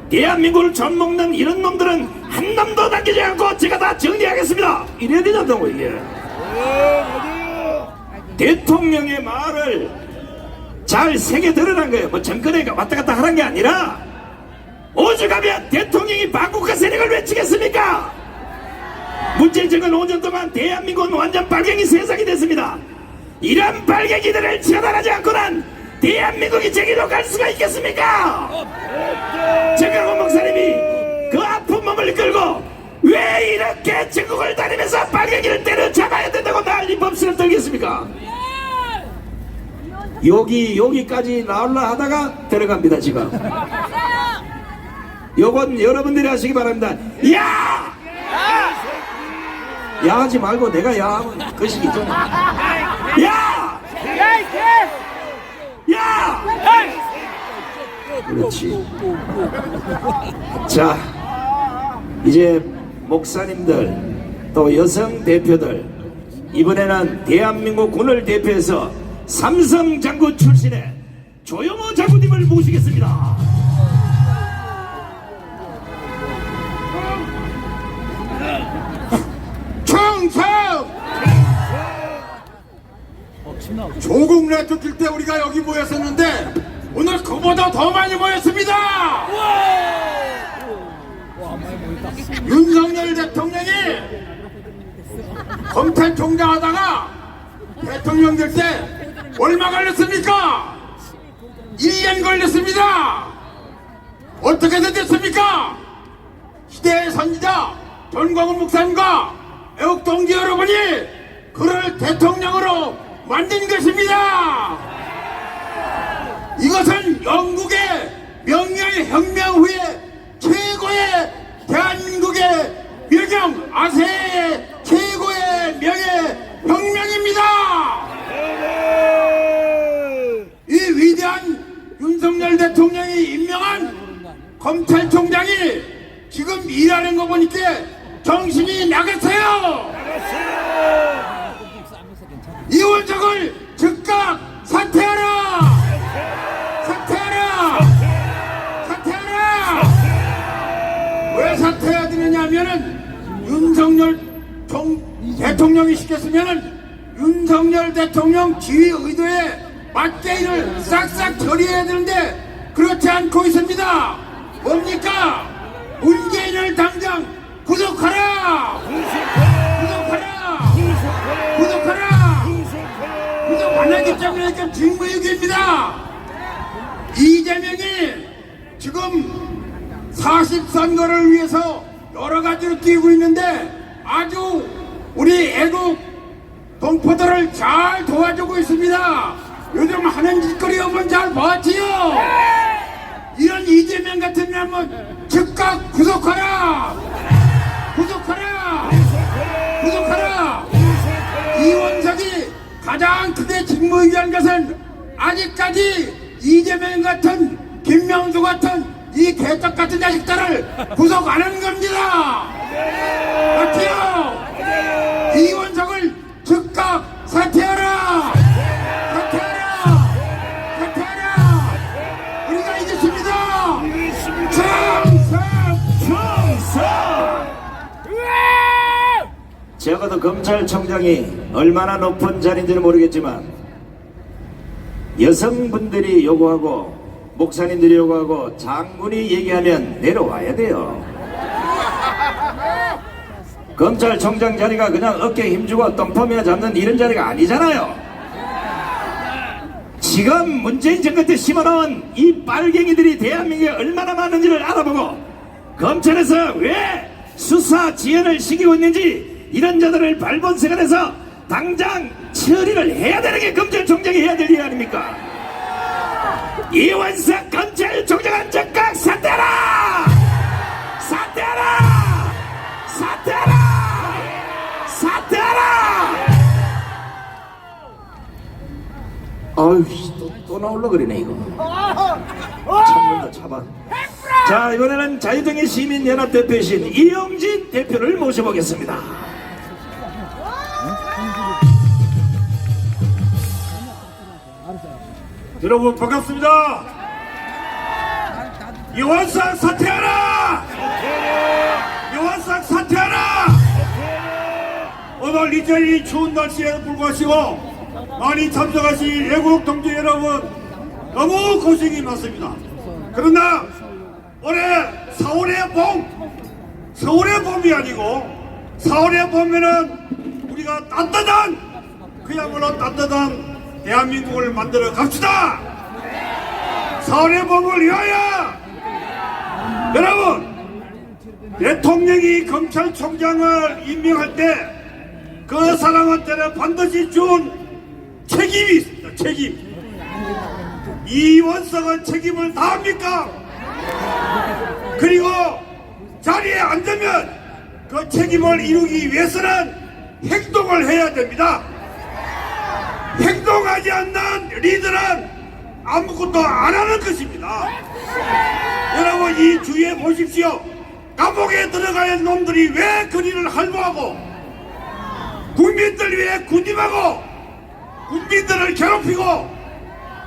대한민국을 젖먹는 이런 놈들은 한 놈도 남기지 않고 제가 다 정리하겠습니다. 이래야 되냐고 이게. 대통령의 말을 잘 새겨 들으란 거예요. 뭐 정권에 왔다 갔다 하는 게 아니라 오죽하면 대통령이 반국가 세력을 외치겠습니까? 문재인 정권 5년 동안 대한민국은 완전 빨갱이 세상이 됐습니다. 이런 빨갱이들을 처단하지 않고는 대한민국이 제기로 갈 수가 있겠습니까? 정강훈 목사님이 그 아픈 몸을 끌고 왜 이렇게 전국을 다니면서 빨갱이를 때려잡아야 된다고 난리 법설을 떨겠습니까? 여기까지 나올라 하다가 들어갑니다. 지금 요건 여러분들이 하시기 바랍니다. 야! 야 하지 말고 내가 야 하면 그 시기 좀 야! 야! 그렇지. 자, 이제 목사님들 또 여성 대표들, 이번에는 대한민국 군을 대표해서 삼성 장군 출신의 조영호 장군님을 모시겠습니다. 충성! 조국 내쫓을 때 우리가 여기 모였었는데 오늘 그보다 더 많이 모였습니다. 윤석열 대통령이 검찰총장 하다가 대통령 될 때 얼마 걸렸습니까? 1년 걸렸습니다. 어떻게 됐습니까? 시대의 선지자 전광훈 목사님과 애국 동지 여러분이 그를 대통령으로 만든 것입니다. 이것은 영국의 명예의 혁명 후에 최고의 대한민국의 명령, 아세의 최고의 명예 혁명입니다. 이 위대한 윤석열 대통령이 임명한 검찰총장이 지금 일하는 거 보니까 정신이 나갔어요. 이원석을 즉각 사퇴하라! 사퇴하라! 사퇴하라! 왜 사퇴해야 되느냐 하면은 윤석열 대통령이 시켰으면은 윤석열 대통령 지휘 의도에 맞게 일을 싹싹 처리해야 되는데 그렇지 않고 있습니다. 뭡니까? 문재인을 당장 구속하라! 구속하라! 구속하라! 구속 안 하기 때문에 직무유기입니다. 이재명이 지금 40선거를 위해서 여러 가지로 뛰고 있는데 아주 우리 애국 동포들을 잘 도와주고 있습니다. 요즘 하는 짓거리 한번 잘 봤지요? 이런 이재명 같은 놈은 즉각 구속하라! 구속하라! 구속하라! 이원석이 가장 크게 직무유기한 것은 아직까지 이재명 같은 김명수 같은 이 개떡 같은 자식들을 구속 안 한 겁니다. 맞지요? 이원석을 즉각 사퇴하라! 사퇴하라! 사퇴하라! 우리가 이겼습니다. 적어도 검찰총장이 얼마나 높은 자리인지는 모르겠지만 여성분들이 요구하고 목사님들이 요구하고 장군이 얘기하면 내려와야 돼요. 검찰총장 자리가 그냥 어깨에 힘주고 똥폼이나 잡는 이런 자리가 아니잖아요. 지금 문재인 정권 때 심어놓은 이 빨갱이들이 대한민국에 얼마나 많은지를 알아보고 검찰에서 왜 수사 지연을 시키고 있는지 이런 자들을 발본색안해서 당장 처리를 해야 되는 게 검찰총장이 해야 될 일 아닙니까? 이원석 검찰총장은 즉각 사퇴하라! 사퇴하라! 사퇴하라! 사퇴하라! 어휴, 또 나올라 그러네 이거. 참는다 참아. 자, 이번에는 자유정의 시민연합 대표이신 이영진 대표를 모셔보겠습니다. 여러분 반갑습니다. 이원석 사퇴하라! 이원석 사퇴하라! 오늘 이 자리 추운 날씨에 불구하시고 많이 참석하신 애국 동지 여러분 너무 고생이 많습니다. 그러나 올해 4월의 봄, 서울의 봄이 아니고 4월의 봄에는 우리가 따뜻한 그야말로 따뜻한 대한민국을 만들어 갑시다. 4월의 봄을 위하여 여러분 대통령이 검찰총장을 임명할 때 그 사람한테는 반드시 준 책임이 있습니다. 책임. 이원석은 책임을 다합니까? 그리고 자리에 앉으면 그 책임을 이루기 위해서는 행동을 해야 됩니다. 행동하지 않는 리더는 아무것도 안 하는 것입니다. 여러분 이 주위에 보십시오. 감옥에 들어갈 놈들이 왜 그리를 할모하고 국민들 위해 군림하고 국민들을 괴롭히고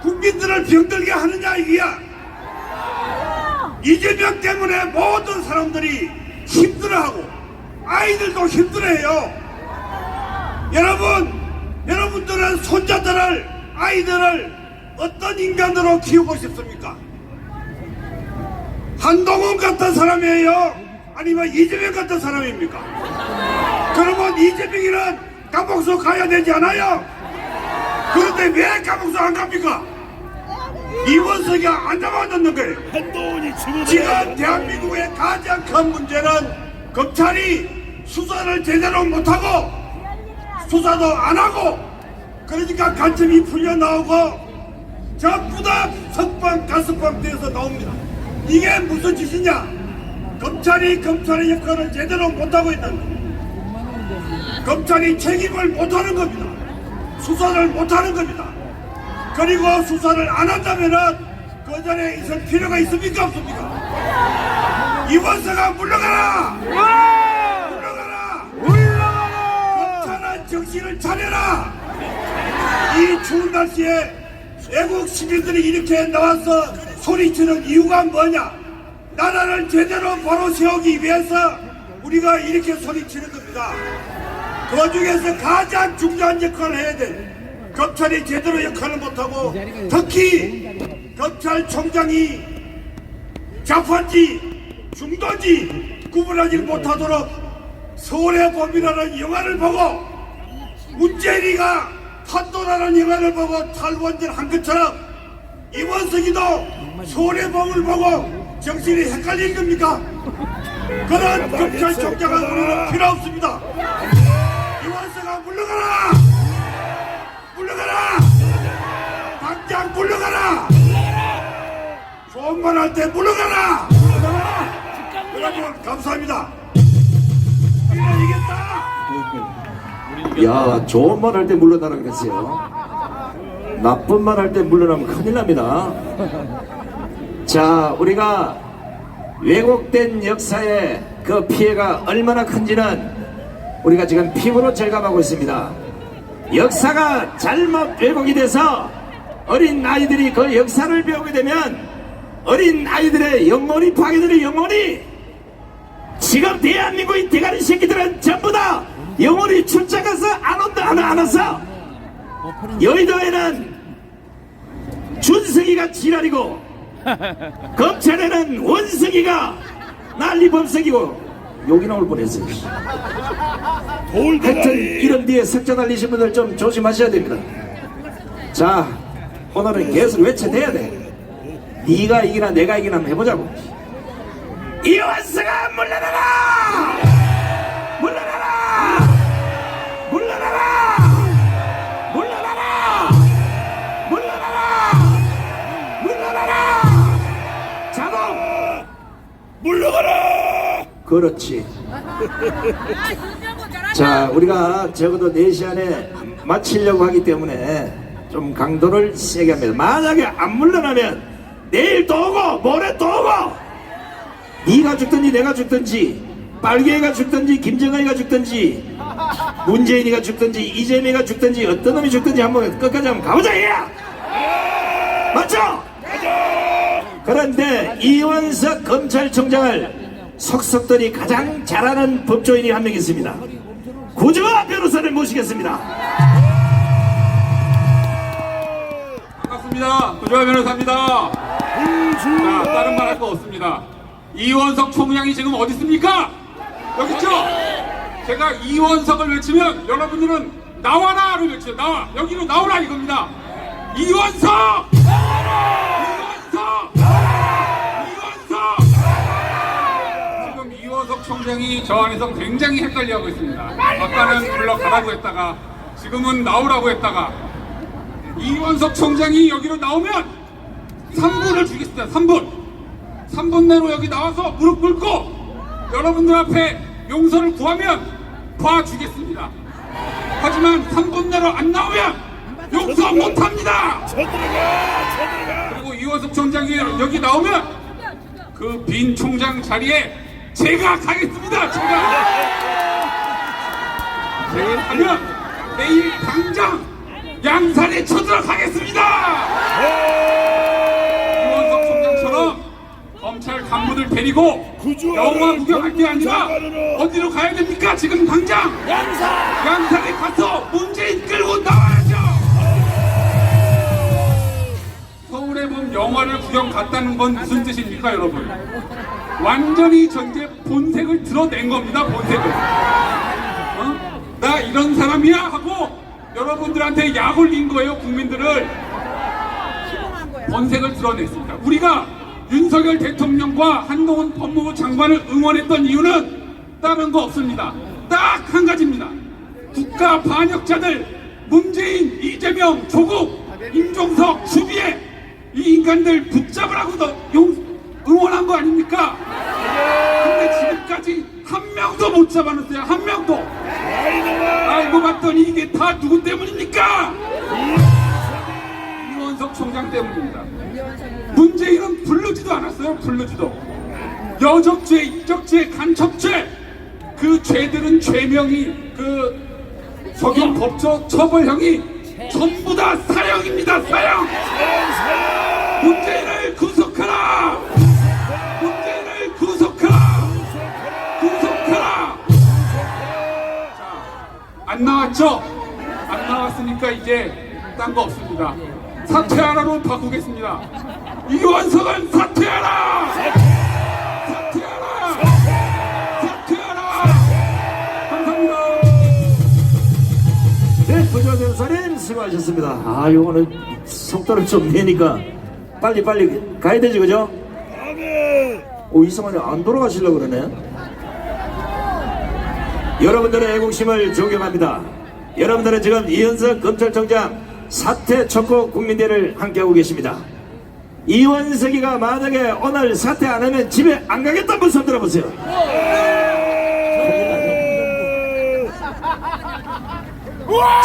국민들을 병들게 하느냐 이게야. 이재명 때문에 모든 사람들이 힘들어하고 아이들도 힘들어해요. 여러분들은 손자들을 아이들을 어떤 인간으로 키우고 싶습니까? 한동훈 같은 사람이에요? 아니면 이재명 같은 사람입니까? 그러면 이재명이는 감옥소 가야 되지 않아요? 그런데 왜 감옥소 안 갑니까? 이원석이 안 잡아줬는 거예요. 지금 대한민국의 가장 큰 문제는 검찰이 수사를 제대로 못하고 수사도 안 하고 그러니까 간첩이 풀려나오고 전부 다 석방 가석방 되어서 나옵니다. 이게 무슨 짓이냐? 검찰이 검찰의 역할을 제대로 못하고 있는 겁니다. 검찰이 책임을 못하는 겁니다. 수사를 못하는 겁니다. 그리고 수사를 안 한다면은 그 자리에 있을 필요가 있습니까 없습니까? 이원석아 물러가라! 물러가라! 검찰은 정신을 차려라! 이 추운 날씨에 외국 시민들이 이렇게 나와서 소리치는 이유가 뭐냐? 나라를 제대로 바로 세우기 위해서 우리가 이렇게 소리치는 겁니다. 그 중에서 가장 중요한 역할을 해야 돼. 검찰이 제대로 역할을 못하고 특히 검찰총장이 좌파인지 중도인지 구분하지 못하도록 서울의 봄이라는 영화를 보고 문재인이가 판도라는 영화를 보고 탈원전한 것처럼 이원석이도 서울의 봄을 보고 정신이 헷갈린 겁니까? 그런 검찰총장은 우리는 필요 없습니다. 이원석아 물러가라! 물러가라! 당장 물러가라! 좋은 말 할 때 물러가라! 여러분 감사합니다. 이겼다! 야, 좋은 말 할 때 물러나라 그랬어요. 나쁜 말 할 때 물러나면 큰일 납니다. 자, 우리가 왜곡된 역사의 그 피해가 얼마나 큰지는 우리가 지금 피부로 절감하고 있습니다. 역사가 잘못 왜곡이 돼서 어린 아이들이 그 역사를 배우게 되면 어린 아이들의 영혼이 파괴되는 영혼이 지금 대한민국의 대가리 새끼들은 전부 다 영혼이 출장가서 안 왔어. 여의도에는 준석이가 지랄이고 검찰에는 원석이가 난리법석이고 욕이 나올 뻔했어요. 하여튼 이런 뒤에 석자 날리신 분들 좀 조심하셔야 됩니다. 자, 오늘은 계속 외쳐대야 돼. 네가 이기나 내가 이기나 한번 해보자고. 이원석아 물러나라! 물러나라! 물러나라! 물러나라! 물러나라! 물러나라! 자동! 물러가라! 그렇지. 자, 우리가 적어도 4시 안에 마치려고 하기 때문에 좀 강도를 세게 합니다. 만약에 안 물러나면 내일 또 오고 모레 또 오고 네가 죽든지 내가 죽든지 빨개가 죽든지 김정은이가 죽든지 문재인이가 죽든지 이재명이가 죽든지 어떤 놈이 죽든지 한번 끝까지 한번 가보자 얘야. 맞죠? 그런데 이원석 검찰총장을 속속들이 가장 잘하는 법조인이 한 명 있습니다. 구주화 변호사를 모시겠습니다. 반갑습니다. 구주화 변호사입니다. 자, 다른 말 할 거 없습니다. 이원석 총장이 지금 어디 있습니까? 여기 있죠? 제가 이원석을 외치면 여러분들은 나와라를 외쳐요. 나와. 여기로 나오라 이겁니다. 이원석! 이원석! 이원석! 지금 이원석 총장이 저 안에서 굉장히 헷갈려하고 있습니다. 아까는 불러가라고 했다가 지금은 나오라고 했다가 이원석 총장이 여기로 나오면 3분을 주겠습니다. 3분 내로 여기 나와서 무릎 꿇고 여러분들 앞에 용서를 구하면 봐주겠습니다. 하지만 3분 내로 안 나오면 용서 못합니다. 그리고 이원석 총장이 여기 나오면 그 빈 총장 자리에 제가 가겠습니다. 제가 아니면 내일 당장 양산에 쳐들어가겠습니다. 이원석 총장처럼 검찰 간부들 데리고 영화 구경할 게 아니라 어디로 가야 됩니까? 지금 당장 양산에 가서 문재인 끌고 나와야죠. 서울에 보면 영화를 구경 갔다는 건 무슨 뜻입니까, 여러분? 완전히 전제 본색을 드러낸 겁니다, 본색을. 나 이런 사람이야 하고 여러분들한테 약 올린 거예요, 국민들을. 본색을 드러냈습니다. 우리가 윤석열 대통령과 한동훈 법무부 장관을 응원했던 이유는 다른 거 없습니다. 딱 한 가지입니다. 국가 반역자들 문재인, 이재명, 조국, 임종석, 주비에 이 인간들 붙잡으라고 응원한 거 아닙니까? 근데 지금까지 한 명도 못 잡아놨어요. 한 명도. 알고 봤더니 이게 다 누구 때문입니까? 이원석 총장 때문입니다. 문재인은 부르지도 않았어요. 부르지도. 여적죄, 이적죄, 간첩죄, 그 죄들은 죄명이, 그 적용 법적 처벌형이 전부 다 사형입니다. 사형. 문재인을 구속하라. 문재인을 구속하라. 구속하라. 자, 안 나왔죠? 안 나왔으니까 이제 딴 거 없습니다. 사퇴하라로 바꾸겠습니다. 이원석은 사퇴하라! 사퇴하라! 사퇴하라! 감사합니다. 네, 부조 변호사님 수고하셨습니다. 아, 요거는 속도를 좀 내니까 빨리 가야 되지, 그죠? 오, 이상하네. 안 돌아가시려고 그러네. 여러분들의 애국심을 존경합니다. 여러분들은 지금 이현석 검찰총장 사퇴 촉구 국민대회를 함께하고 계십니다. 이원석이가 만약에 오늘 사퇴 안 하면 집에 안 가겠다는 분 손 들어보세요.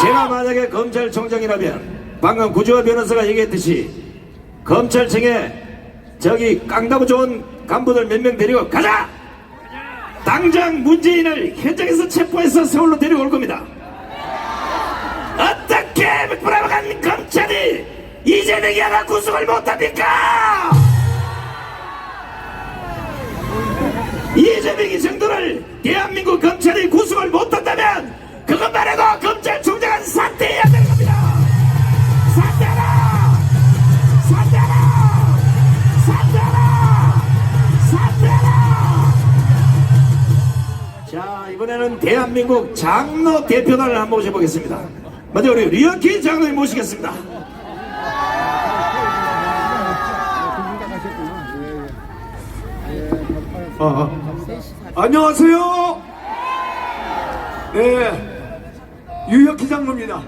제가 만약에 검찰총장이라면 방금 구주호 변호사가 얘기했듯이 검찰청에 저기 깡다부 좋은 간부들 몇 명 데리고 가자! 당장 문재인을 현장에서 체포해서 서울로 데려올 겁니다. 어떻게 불안한 검찰이 이재명이 하나 구속을 못합니까? 이재명이 정도를 대한민국 검찰이 구속을 못한다면 그것만 해도 검찰총장은 사퇴해야 되는 겁니다. 사퇴하라! 사퇴하라! 사퇴하라! 사퇴하라! 자, 이번에는 대한민국 장로 대표단을 한번 모셔보겠습니다. 먼저 우리 류혁희 장로님 모시겠습니다. 안녕하세요. 네, 유혁희 장로입니다.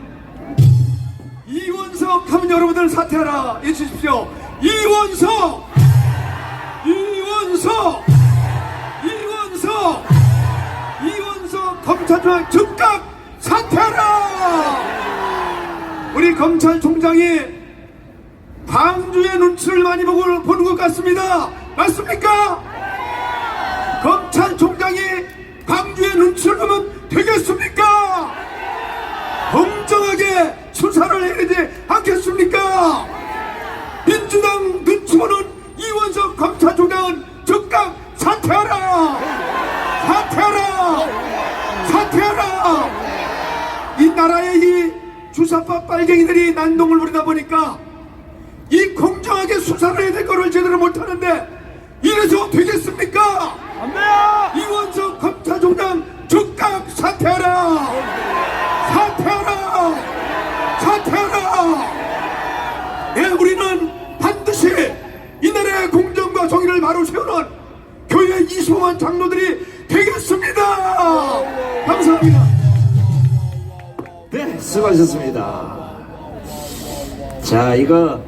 이원석 하면 여러분들 사퇴하라 해주십시오. 이원석! 이원석! 이원석! 이원석 검찰총장 즉각 사퇴하라! 우리 검찰총장이 방주의 눈치를 많이 보는 것 같습니다. 맞습니까? 검찰총장이 방주의 눈치를 보면 되겠습니까? 공정하게 수사를 해야 되지 않겠습니까? 민주당 눈치 보는 이원석 검찰총장은 즉각 사퇴하라! 사퇴하라! 사퇴하라! 이 나라의 이 주사파 빨갱이들이 난동을 부리다 보니까 이 공정하게 수사를 해야 될 거를 제대로 못하는데 이래서 되겠습니까? 이원석 검찰총장 즉각 사퇴하라! 사퇴하라! 사퇴하라! 네, 우리는 반드시 이 나라의 공정과 정의를 바로 세우는 교회 25만 장로들이 되겠습니다. 감사합니다. 네, 수고하셨습니다. 자, 이거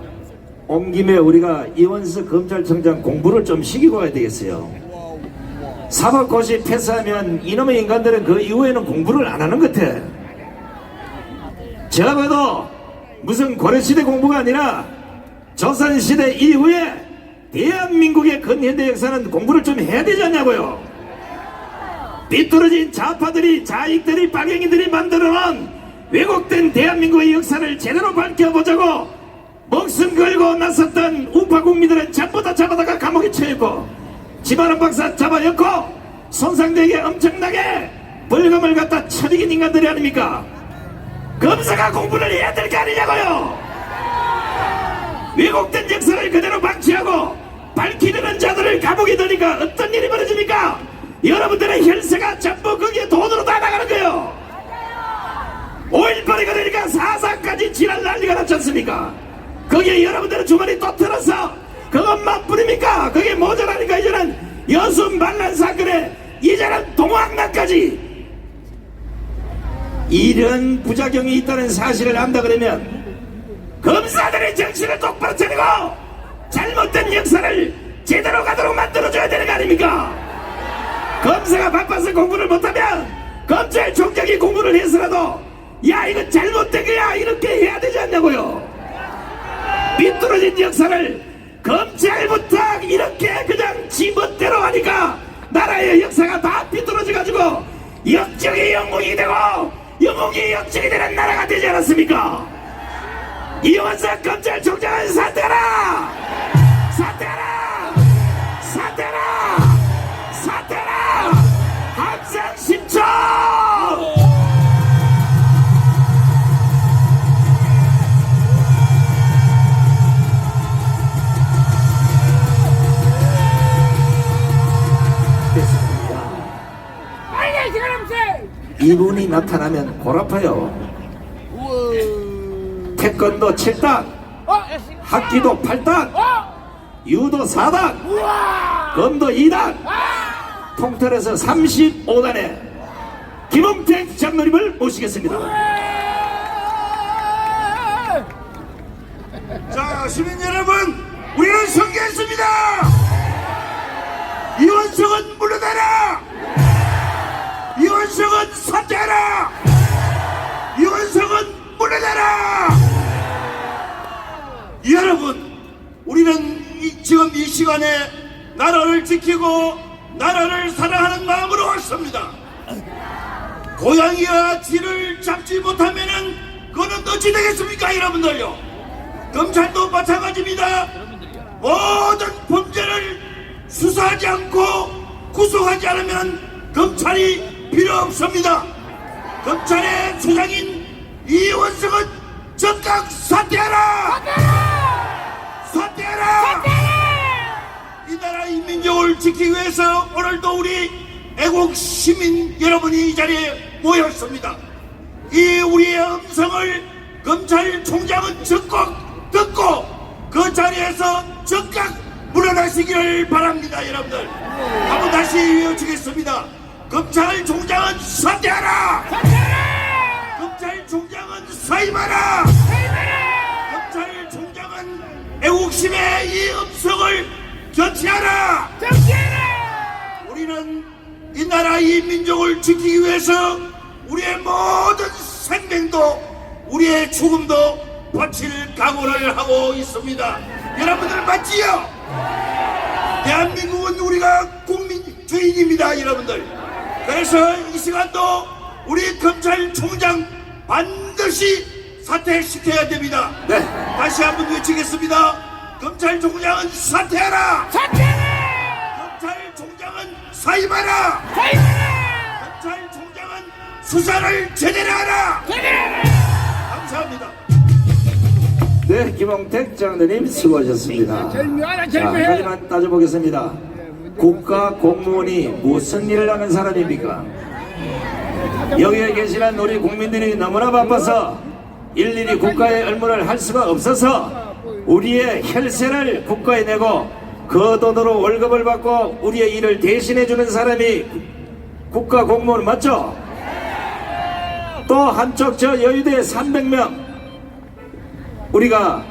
온 김에 우리가 이원석 검찰총장 공부를 좀 시키고 가야 되겠어요. 사법고시 패스하면 이놈의 인간들은 그 이후에는 공부를 안 하는 것 같아. 제가 봐도 무슨 고려시대 공부가 아니라 조선시대 이후에 대한민국의 근현대 역사는 공부를 좀 해야 되지 않냐고요. 비뚤어진 좌파들이 자익들이 박영희들이 만들어놓은 왜곡된 대한민국의 역사를 제대로 밝혀보자고 목숨 걸고 나섰던 우파 국민들은 전부 다 잡아다가 감옥에 처했고 집안은 박사 잡아였고 손상되게 엄청나게 벌금을 갖다 쳐리긴 인간들이 아닙니까? 검사가 공부를 해야 될 게 아니냐고요. 왜곡된 역사를 그대로 방치하고 밝히려는 자들을 감옥에 넣으니까 어떤 일이 벌어집니까? 여러분들의 혈세가 전부 거기에 돈으로 다 나가는 거예요. 5.18이 그러니까 4.4까지 지랄 난리가 났지 않습니까? 거기에 여러분들의 주머니 또 들어서 그것만 뿌립니까? 그게 모자라니까 이제는 여수 만난 사건에 이제는 동학난까지 이런 부작용이 있다는 사실을 안다 그러면 검사들의 정신을 똑바로 차리고 잘못된 역사를 제대로 가도록 만들어줘야 되는 거 아닙니까? 검사가 바빠서 공부를 못하면 검찰총장이 공부를 해서라도 야 이거 잘못된 거야 이렇게 해야 되지 않냐고요. 비뚤어진 역사를 검찰부터 이렇게 그냥 지멋대로 하니까 나라의 역사가 다 비뚤어져 가지고 역적이 영웅이 되고 영웅이 역적이 되는 나라가 되지 않았습니까? 이원석 검찰총장은 사퇴하라! 사퇴하라! 사퇴하라! 사퇴하라! 함성 10초! 이분이 나타나면 골아파요. 태권도 7단, 합기도 8단, 유도 4단, 검도 2단, 통틀어서 35단에 김홍택 장로님을 모시겠습니다. 자, 시민 여러분, 우리는 선거했습니다. 이원석은 물러나라. 이원석은 사퇴하라. 이원석은 물러나라. 여러분, 우리는 지금 이 시간에 나라를 지키고 나라를 사랑하는 마음으로 왔습니다. 고양이가 쥐를 잡지 못하면은 그거는 어찌 되겠습니까, 여러분들요? 검찰도 마찬가지입니다. 모든 범죄를 수사하지 않고 구속하지 않으면 검찰이 필요 없습니다. 검찰의 수장인 이원석은 즉각 사퇴하라! 사퇴하라! 이 나라 인민족을 지키기 위해서 오늘도 우리 애국 시민 여러분이 이 자리에 모였습니다. 이 우리의 음성을 검찰총장은 적극 듣고 그 자리에서 즉각 물러나시기를 바랍니다. 여러분들 한번 다시 외워주겠습니다. 검찰총장은 사퇴하라! 사퇴하라! 검찰총장은 사임하라! 사임하라! 검찰총장은 애국심의 이 음성을 견치하라! 견치하라! 우리는 이 나라 이 민족을 지키기 위해서 우리의 모든 생명도 우리의 죽음도 바칠 각오를 하고 있습니다. 여러분들 맞지요? 대한민국은 우리가 국민 주인입니다. 여러분들. 그래서 이 시간도 우리 검찰총장 반드시 사퇴시켜야 됩니다. 네. 다시 한번 외치겠습니다. 검찰총장은 사퇴하라. 사퇴하라. 검찰총장은 사임하라. 사임하라. 검찰총장은 수사를 제대로 하라. 제대로 하라. 감사합니다. 네, 김홍택 장로님 수고하셨습니다. 자, 하지만 따져보겠습니다. 국가 공무원이 무슨 일을 하는 사람입니까? 여기에 계시는 우리 국민들이 너무나 바빠서 일일이 국가의 업무를 할 수가 없어서 우리의 혈세를 국가에 내고 그 돈으로 월급을 받고 우리의 일을 대신해주는 사람이 국가 공무원 맞죠? 또 한쪽 저 여의도에 300명 우리가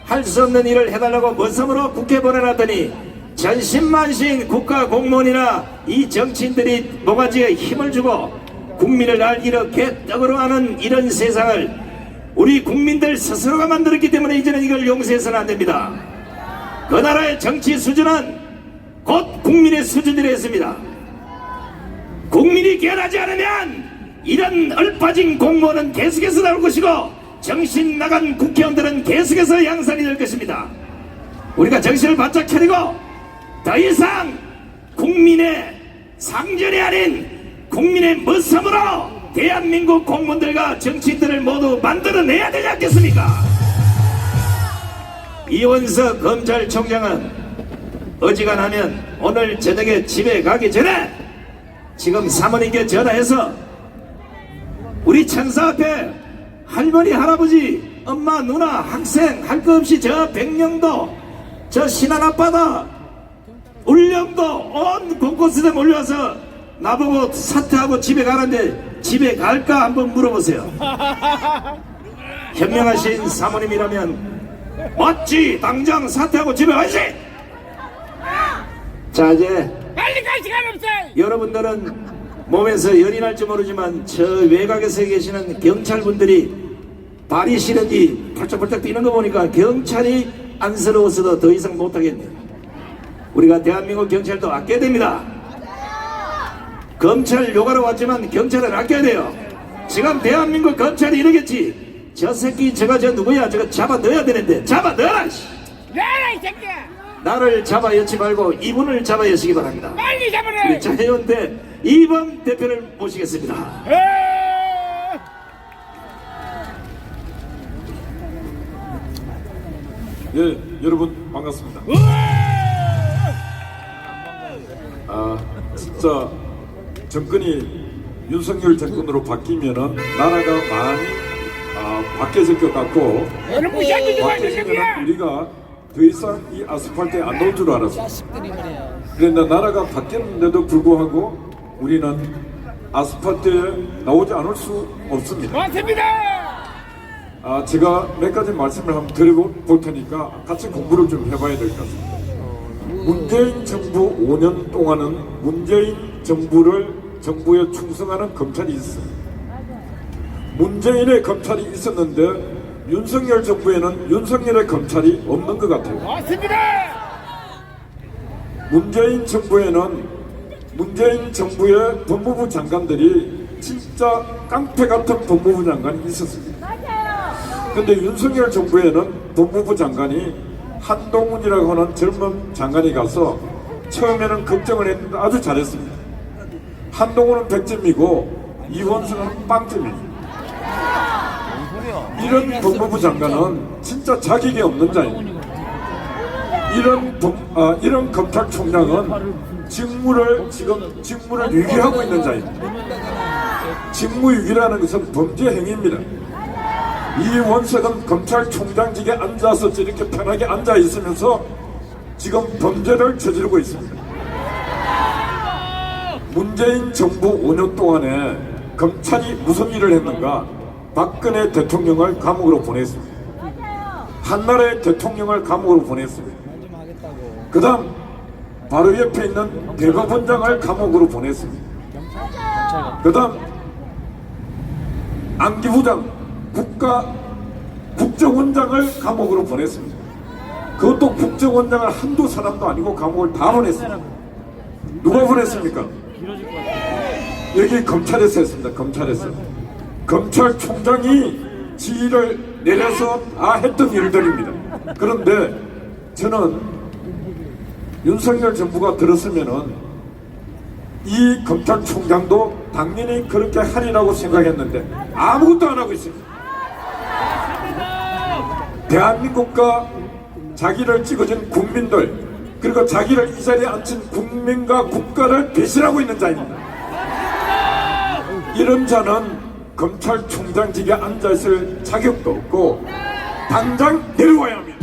할 수 없는 일을 해달라고 머슴으로 국회 보내놨더니 전신만신 국가 공무원이나 이 정치인들이 모가지에 힘을 주고 국민을 날 이렇게 떡으로 하는 이런 세상을 우리 국민들 스스로가 만들었기 때문에 이제는 이걸 용서해서는 안 됩니다. 그 나라의 정치 수준은 곧 국민의 수준이라 했습니다. 국민이 결하지 않으면 이런 얼빠진 공무원은 계속해서 나올 것이고 정신 나간 국회의원들은 계속해서 양산이 될 것입니다. 우리가 정신을 바짝 차리고 더 이상 국민의 상전이 아닌 국민의 머슴으로 대한민국 공무원들과 정치인들을 모두 만들어내야 되지 않겠습니까? 이원석 검찰총장은 어지간하면 오늘 저녁에 집에 가기 전에 지금 사모님께 전화해서 우리 천사 앞에 할머니, 할아버지, 엄마, 누나, 학생 할 것 없이 저 백령도, 저 신안 앞바다, 울릉도 온 곳곳에 몰려와서 나보고 사퇴하고 집에 가는데 집에 갈까 한번 물어보세요. 현명하신 사모님이라면 맞지, 당장 사퇴하고 집에 가야지. 자, 이제 빨리 갈 시간 없어. 여러분들은 몸에서 열이 날지 모르지만 저 외곽에서 계시는 경찰분들이 발이 시력이 펄쩍펄쩍 뛰는 거 보니까 경찰이 안쓰러워서도 더 이상 못하겠네요. 우리가 대한민국 경찰도 아껴야 됩니다. 검찰 요가로 왔지만 경찰은 아껴야 돼요. 지금 대한민국 검찰이 이러겠지. 저 새끼 저거 저 누구야, 저거 잡아 넣어야 되는데 잡아 넣어라. 내라 이 새끼야. 나를 잡아 여치 말고 이분을 잡아 여시기 바랍니다. 빨리 잡으라. 우리 자유연대 이번 대표를 모시겠습니다. 예, 여러분 반갑습니다. 진짜 정권이 윤석열 정권으로 바뀌면은 나라가 많이 바뀌어질 것 같고, 너는 무시하지 좀 말고 바뀌어지면은 새끼야. 우리가 더 이상 이 아스팔트에 안 놓을 줄 알았어. 그런데 나라가 바뀌었는데도 불구하고 우리는 아스팔트에 나오지 않을 수 없습니다. 맞습니다. 제가 몇 가지 말씀을 한번 드려볼 테니까 같이 공부를 좀 해봐야 될 것 같습니다. 문재인 정부 5년 동안은 문재인 정부에 충성하는 검찰이 있습니다. 문재인의 검찰이 있었는데 윤석열 정부에는 윤석열의 검찰이 없는 것 같아요. 맞습니다. 문재인 정부의 법무부 장관들이 진짜 깡패 같은 법무부 장관이 있었습니다. 근데 윤석열 정부에는 법무부 장관이 한동훈이라고 하는 젊은 장관이 가서 처음에는 걱정을 했는데 아주 잘했습니다. 한동훈은 100점이고 이원석은 빵점입니다. 이런 법무부 장관은 진짜 자격이 없는 자입니다. 이런 검찰총장은 직무를 유기하고 있는 자입니다. 직무유기라는 것은 범죄 행위입니다. 이원석은 검찰총장직에 앉아서 저렇게 편하게 앉아 있으면서 지금 범죄를 저지르고 있습니다. 문재인 정부 5년 동안에 검찰이 무슨 일을 했는가? 박근혜 대통령을 감옥으로 보냈습니다. 한나라의 대통령을 감옥으로 보냈습니다. 그 다음 바로 옆에 있는 대법원장을 감옥으로 보냈습니다. 그 다음 안기부장 국정원장을 감옥으로 보냈습니다. 그것도 국정원장을 한두 사람도 아니고 감옥을 다 보냈습니다. 누가 보냈습니까? 여기 검찰에서 했습니다. 검찰에서. 검찰총장이 지휘를 내려서 다 했던 일들입니다. 그런데 저는 윤석열 정부가 들었으면은 이 검찰총장도 당연히 그렇게 하리라고 생각했는데 아무것도 안 하고 있습니다. 대한민국과 자기를 찍어준 국민들, 그리고 자기를 이 자리에 앉힌 국민과 국가를 배신하고 있는 자입니다. 이런 자는 검찰총장직에 앉아있을 자격도 없고 당장 내려와야 합니다.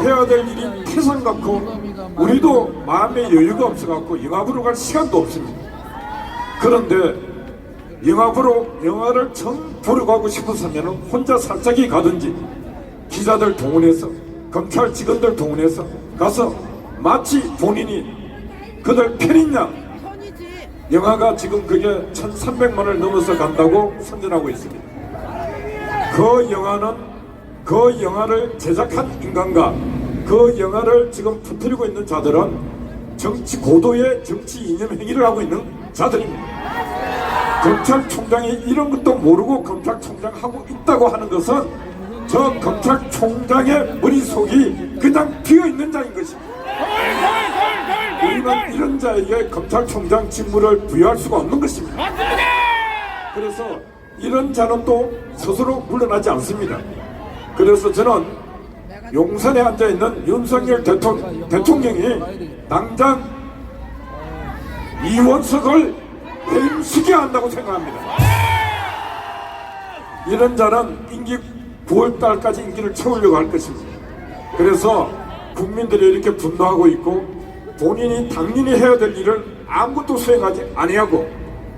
해야 될 일이 태산 같고 우리도 마음의 여유가 없어갖고 영화보러 갈 시간도 없습니다. 그런데 영화를 정 보러 가고 싶었으면 혼자 살짝이 가든지 기자들 동원해서 검찰 직원들 동원해서 가서 마치 본인이 그들 편이냐, 영화가 지금 그게 1300만을 넘어서 간다고 선전하고 있습니다. 그 영화를 제작한 인간과 그 영화를 지금 퍼뜨리고 있는 자들은 정치 고도의 정치 이념 행위를 하고 있는 자들입니다. 검찰총장이 이런 것도 모르고 검찰총장 하고 있다고 하는 것은 저 검찰총장의 머릿속이 그냥 비어있는 자인 것입니다. 우리는 이런 자에게 검찰총장 직무를 부여할 수가 없는 것입니다. 그래서 이런 자는 또 스스로 물러나지 않습니다. 그래서 저는 용산에 앉아있는 윤석열 대통령이 당장 이원석을 해임시켜야 한다고 생각합니다. 이런 자는 임기 9월달까지 임기를 채우려고 할 것입니다. 그래서 국민들이 이렇게 분노하고 있고 본인이 당연히 해야 될 일을 아무것도 수행하지 아니하고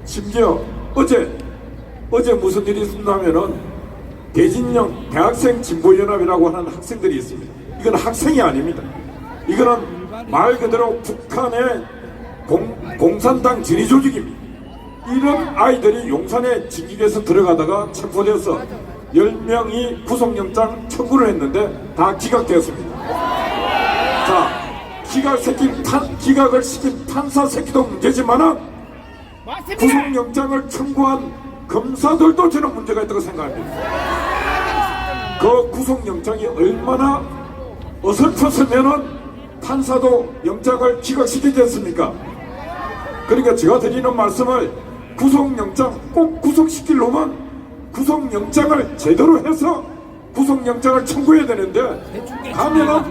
심지어 어제 무슨 일이 있었냐면은 대진령 대학생 진보연합이라고 하는 학생들이 있습니다. 이건 학생이 아닙니다. 이거는 말 그대로 북한의 공산당 지리 조직입니다. 이런 아이들이 용산에 징집에서 들어가다가 체포돼서 10명이 구속영장 청구를 했는데 다 기각되었습니다. 자, 기각을 시킨 판사 새끼도 문제지만은 구속영장을 청구한 검사들도 저는 문제가 있다고 생각합니다. 그 구속영장이 얼마나 어설펐으면은 판사도 영장을 기각시키겠습니까? 그러니까 제가 드리는 말씀을 구속영장 꼭 구속시킬 놈은 구속영장을 제대로 해서 구속영장을 청구해야 되는데 가면은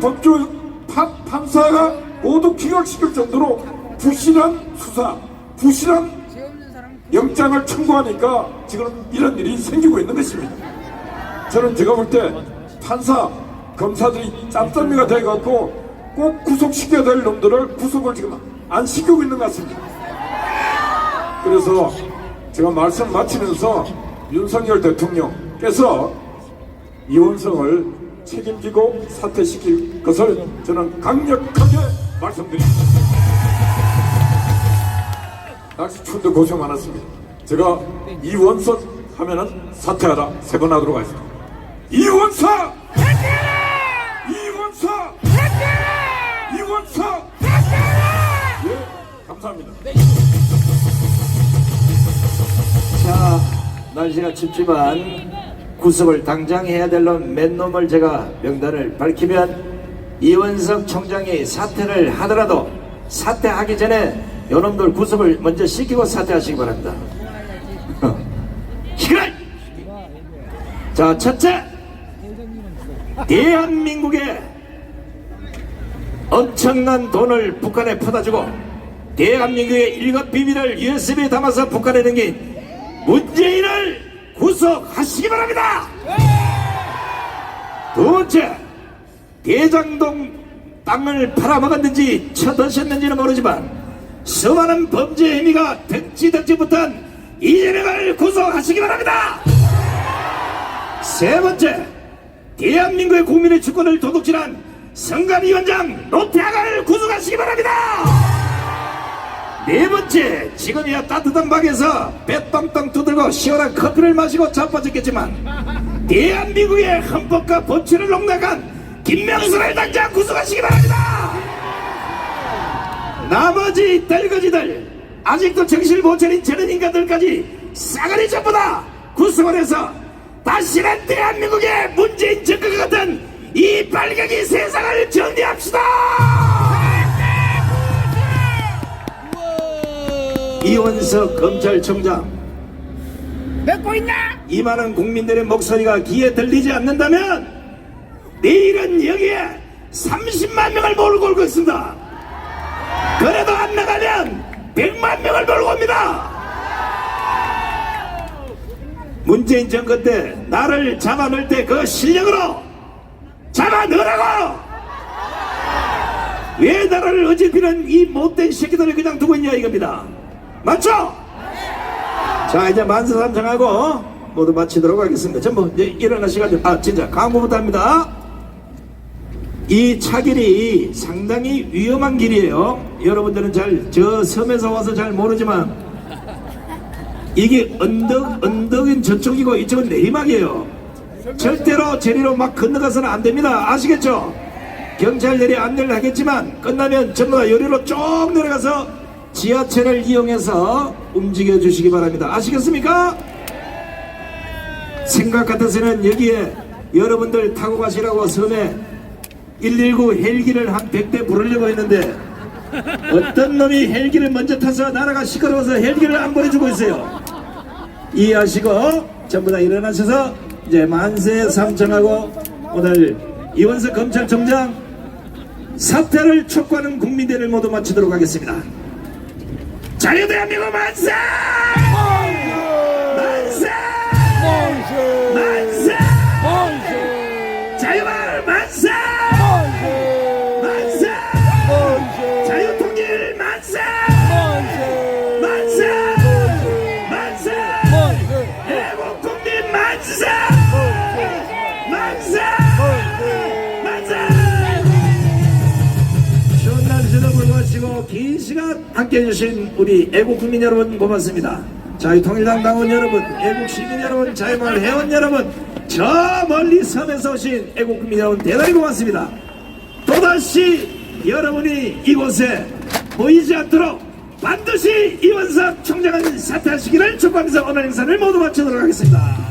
판사가 모두 기각시킬 정도로 부실한 수사, 부실한 영장을 청구하니까 지금 이런 일이 생기고 있는 것입니다. 저는 제가 볼 때 판사, 검사들이 짬짬이가 돼갖고 꼭 구속시켜야 될 놈들을 구속을 지금 안 시키고 있는 것 같습니다. 그래서 제가 말씀 마치면서 윤석열 대통령께서 이원성을 책임지고 사퇴시킬 것을 저는 강력하게 말씀드립니다. 날씨 추운데 고생 많았습니다. 제가 이원석 하면은 사퇴하라 3번 하도록 하겠습니다. 이원석! 이원석! 이원석! 예, 감사합니다. 자, 날씨가 춥지만 구속을 당장 해야 될 놈 몇 놈을 제가 명단을 밝히면 이원석 총장이 사퇴를 하더라도 사퇴하기 전에 요놈들 구속을 먼저 시키고 사퇴하시기 바랍니다. 시끄러! 자, 첫째, 대한민국에 엄청난 돈을 북한에 퍼다주고 대한민국의 일급 비밀을 USB에 담아서 북한에 넘긴 문재인을 구속하시기 바랍니다. 두 번째, 대장동 땅을 팔아먹었는지 쳐드셨는지는 모르지만 수많은 범죄 혐의가 덕지 못한 이재명을 구속하시기 바랍니다. 세 번째, 대한민국의 국민의 주권을 도둑질한 선관위원장 노태악을 구속하시기 바랍니다. 네 번째, 지금이야 따뜻한 방에서 배 똥똥 두들고 시원한 커피를 마시고 자빠졌겠지만 대한민국의 헌법과 법치를 농락한 김명수를 당장 구속하시기 바랍니다. 나머지 떨거지들, 아직도 정신을 못 차린 저런 인간들까지 싸그리 전부 다 구속을 해서 다시는 대한민국의 문재인 정권과 같은 이 빨갱이 세상을 정리합시다. 이원석 검찰총장, 듣고 있나? 이 많은 국민들의 목소리가 귀에 들리지 않는다면 내일은 여기에 30만 명을 몰고 올 것입니다. 그래도 안 나가면 100만 명을 몰고 옵니다. 문재인 정권 때 나를 잡아넣을 때 그 실력으로 잡아넣으라고! 왜 나라를 어지피는 이 못된 새끼들을 그냥 두고 있냐 이겁니다. 맞죠? 자, 이제 만세삼창하고 모두 마치도록 하겠습니다. 전부 이제 일어나시가지고 진짜 광고부터 합니다. 이 차길이 상당히 위험한 길이에요. 여러분들은 저 섬에서 와서 잘 모르지만 이게 언덕은 저쪽이고 이쪽은 내리막이에요. 절대로 저리로 막 건너가서는 안 됩니다. 아시겠죠? 경찰들이 안내를 하겠지만 끝나면 전부 다 요리로 쭉 내려가서 지하철을 이용해서 움직여 주시기 바랍니다. 아시겠습니까? 생각 같아서는 여기에 여러분들 타고 가시라고 섬에 119 헬기를 한 100대 부르려고 했는데 어떤 놈이 헬기를 먼저 타서 나라가 시끄러워서 헬기를 안 보내주고 있어요. 이해하시고 전부 다 일어나셔서 이제 만세 삼청하고 오늘 이원석 검찰총장 사퇴를 촉구하는 국민대를 모두 마치도록 하겠습니다. 자유대한민국 만세! 만세! 만세! 자유마을 만세! 만세! 자유통일 만세! 만세! 만세! 애국국민 만세! 만세! 만세! 추운 날씨도 불구하고 긴 시간 함께해 주신 우리 애국국민 여러분 고맙습니다. 자유통일당 당원 여러분, 애국시민 여러분, 자유마을 회원 여러분, 저 멀리 섬에서 오신 애국국민 여러분 대단히 고맙습니다. 또다시 여러분이 이곳에 보이지 않도록 반드시 이원석 총장은 사퇴하시기를 촉구하면서 오늘 행사를 모두 마치도록 하겠습니다.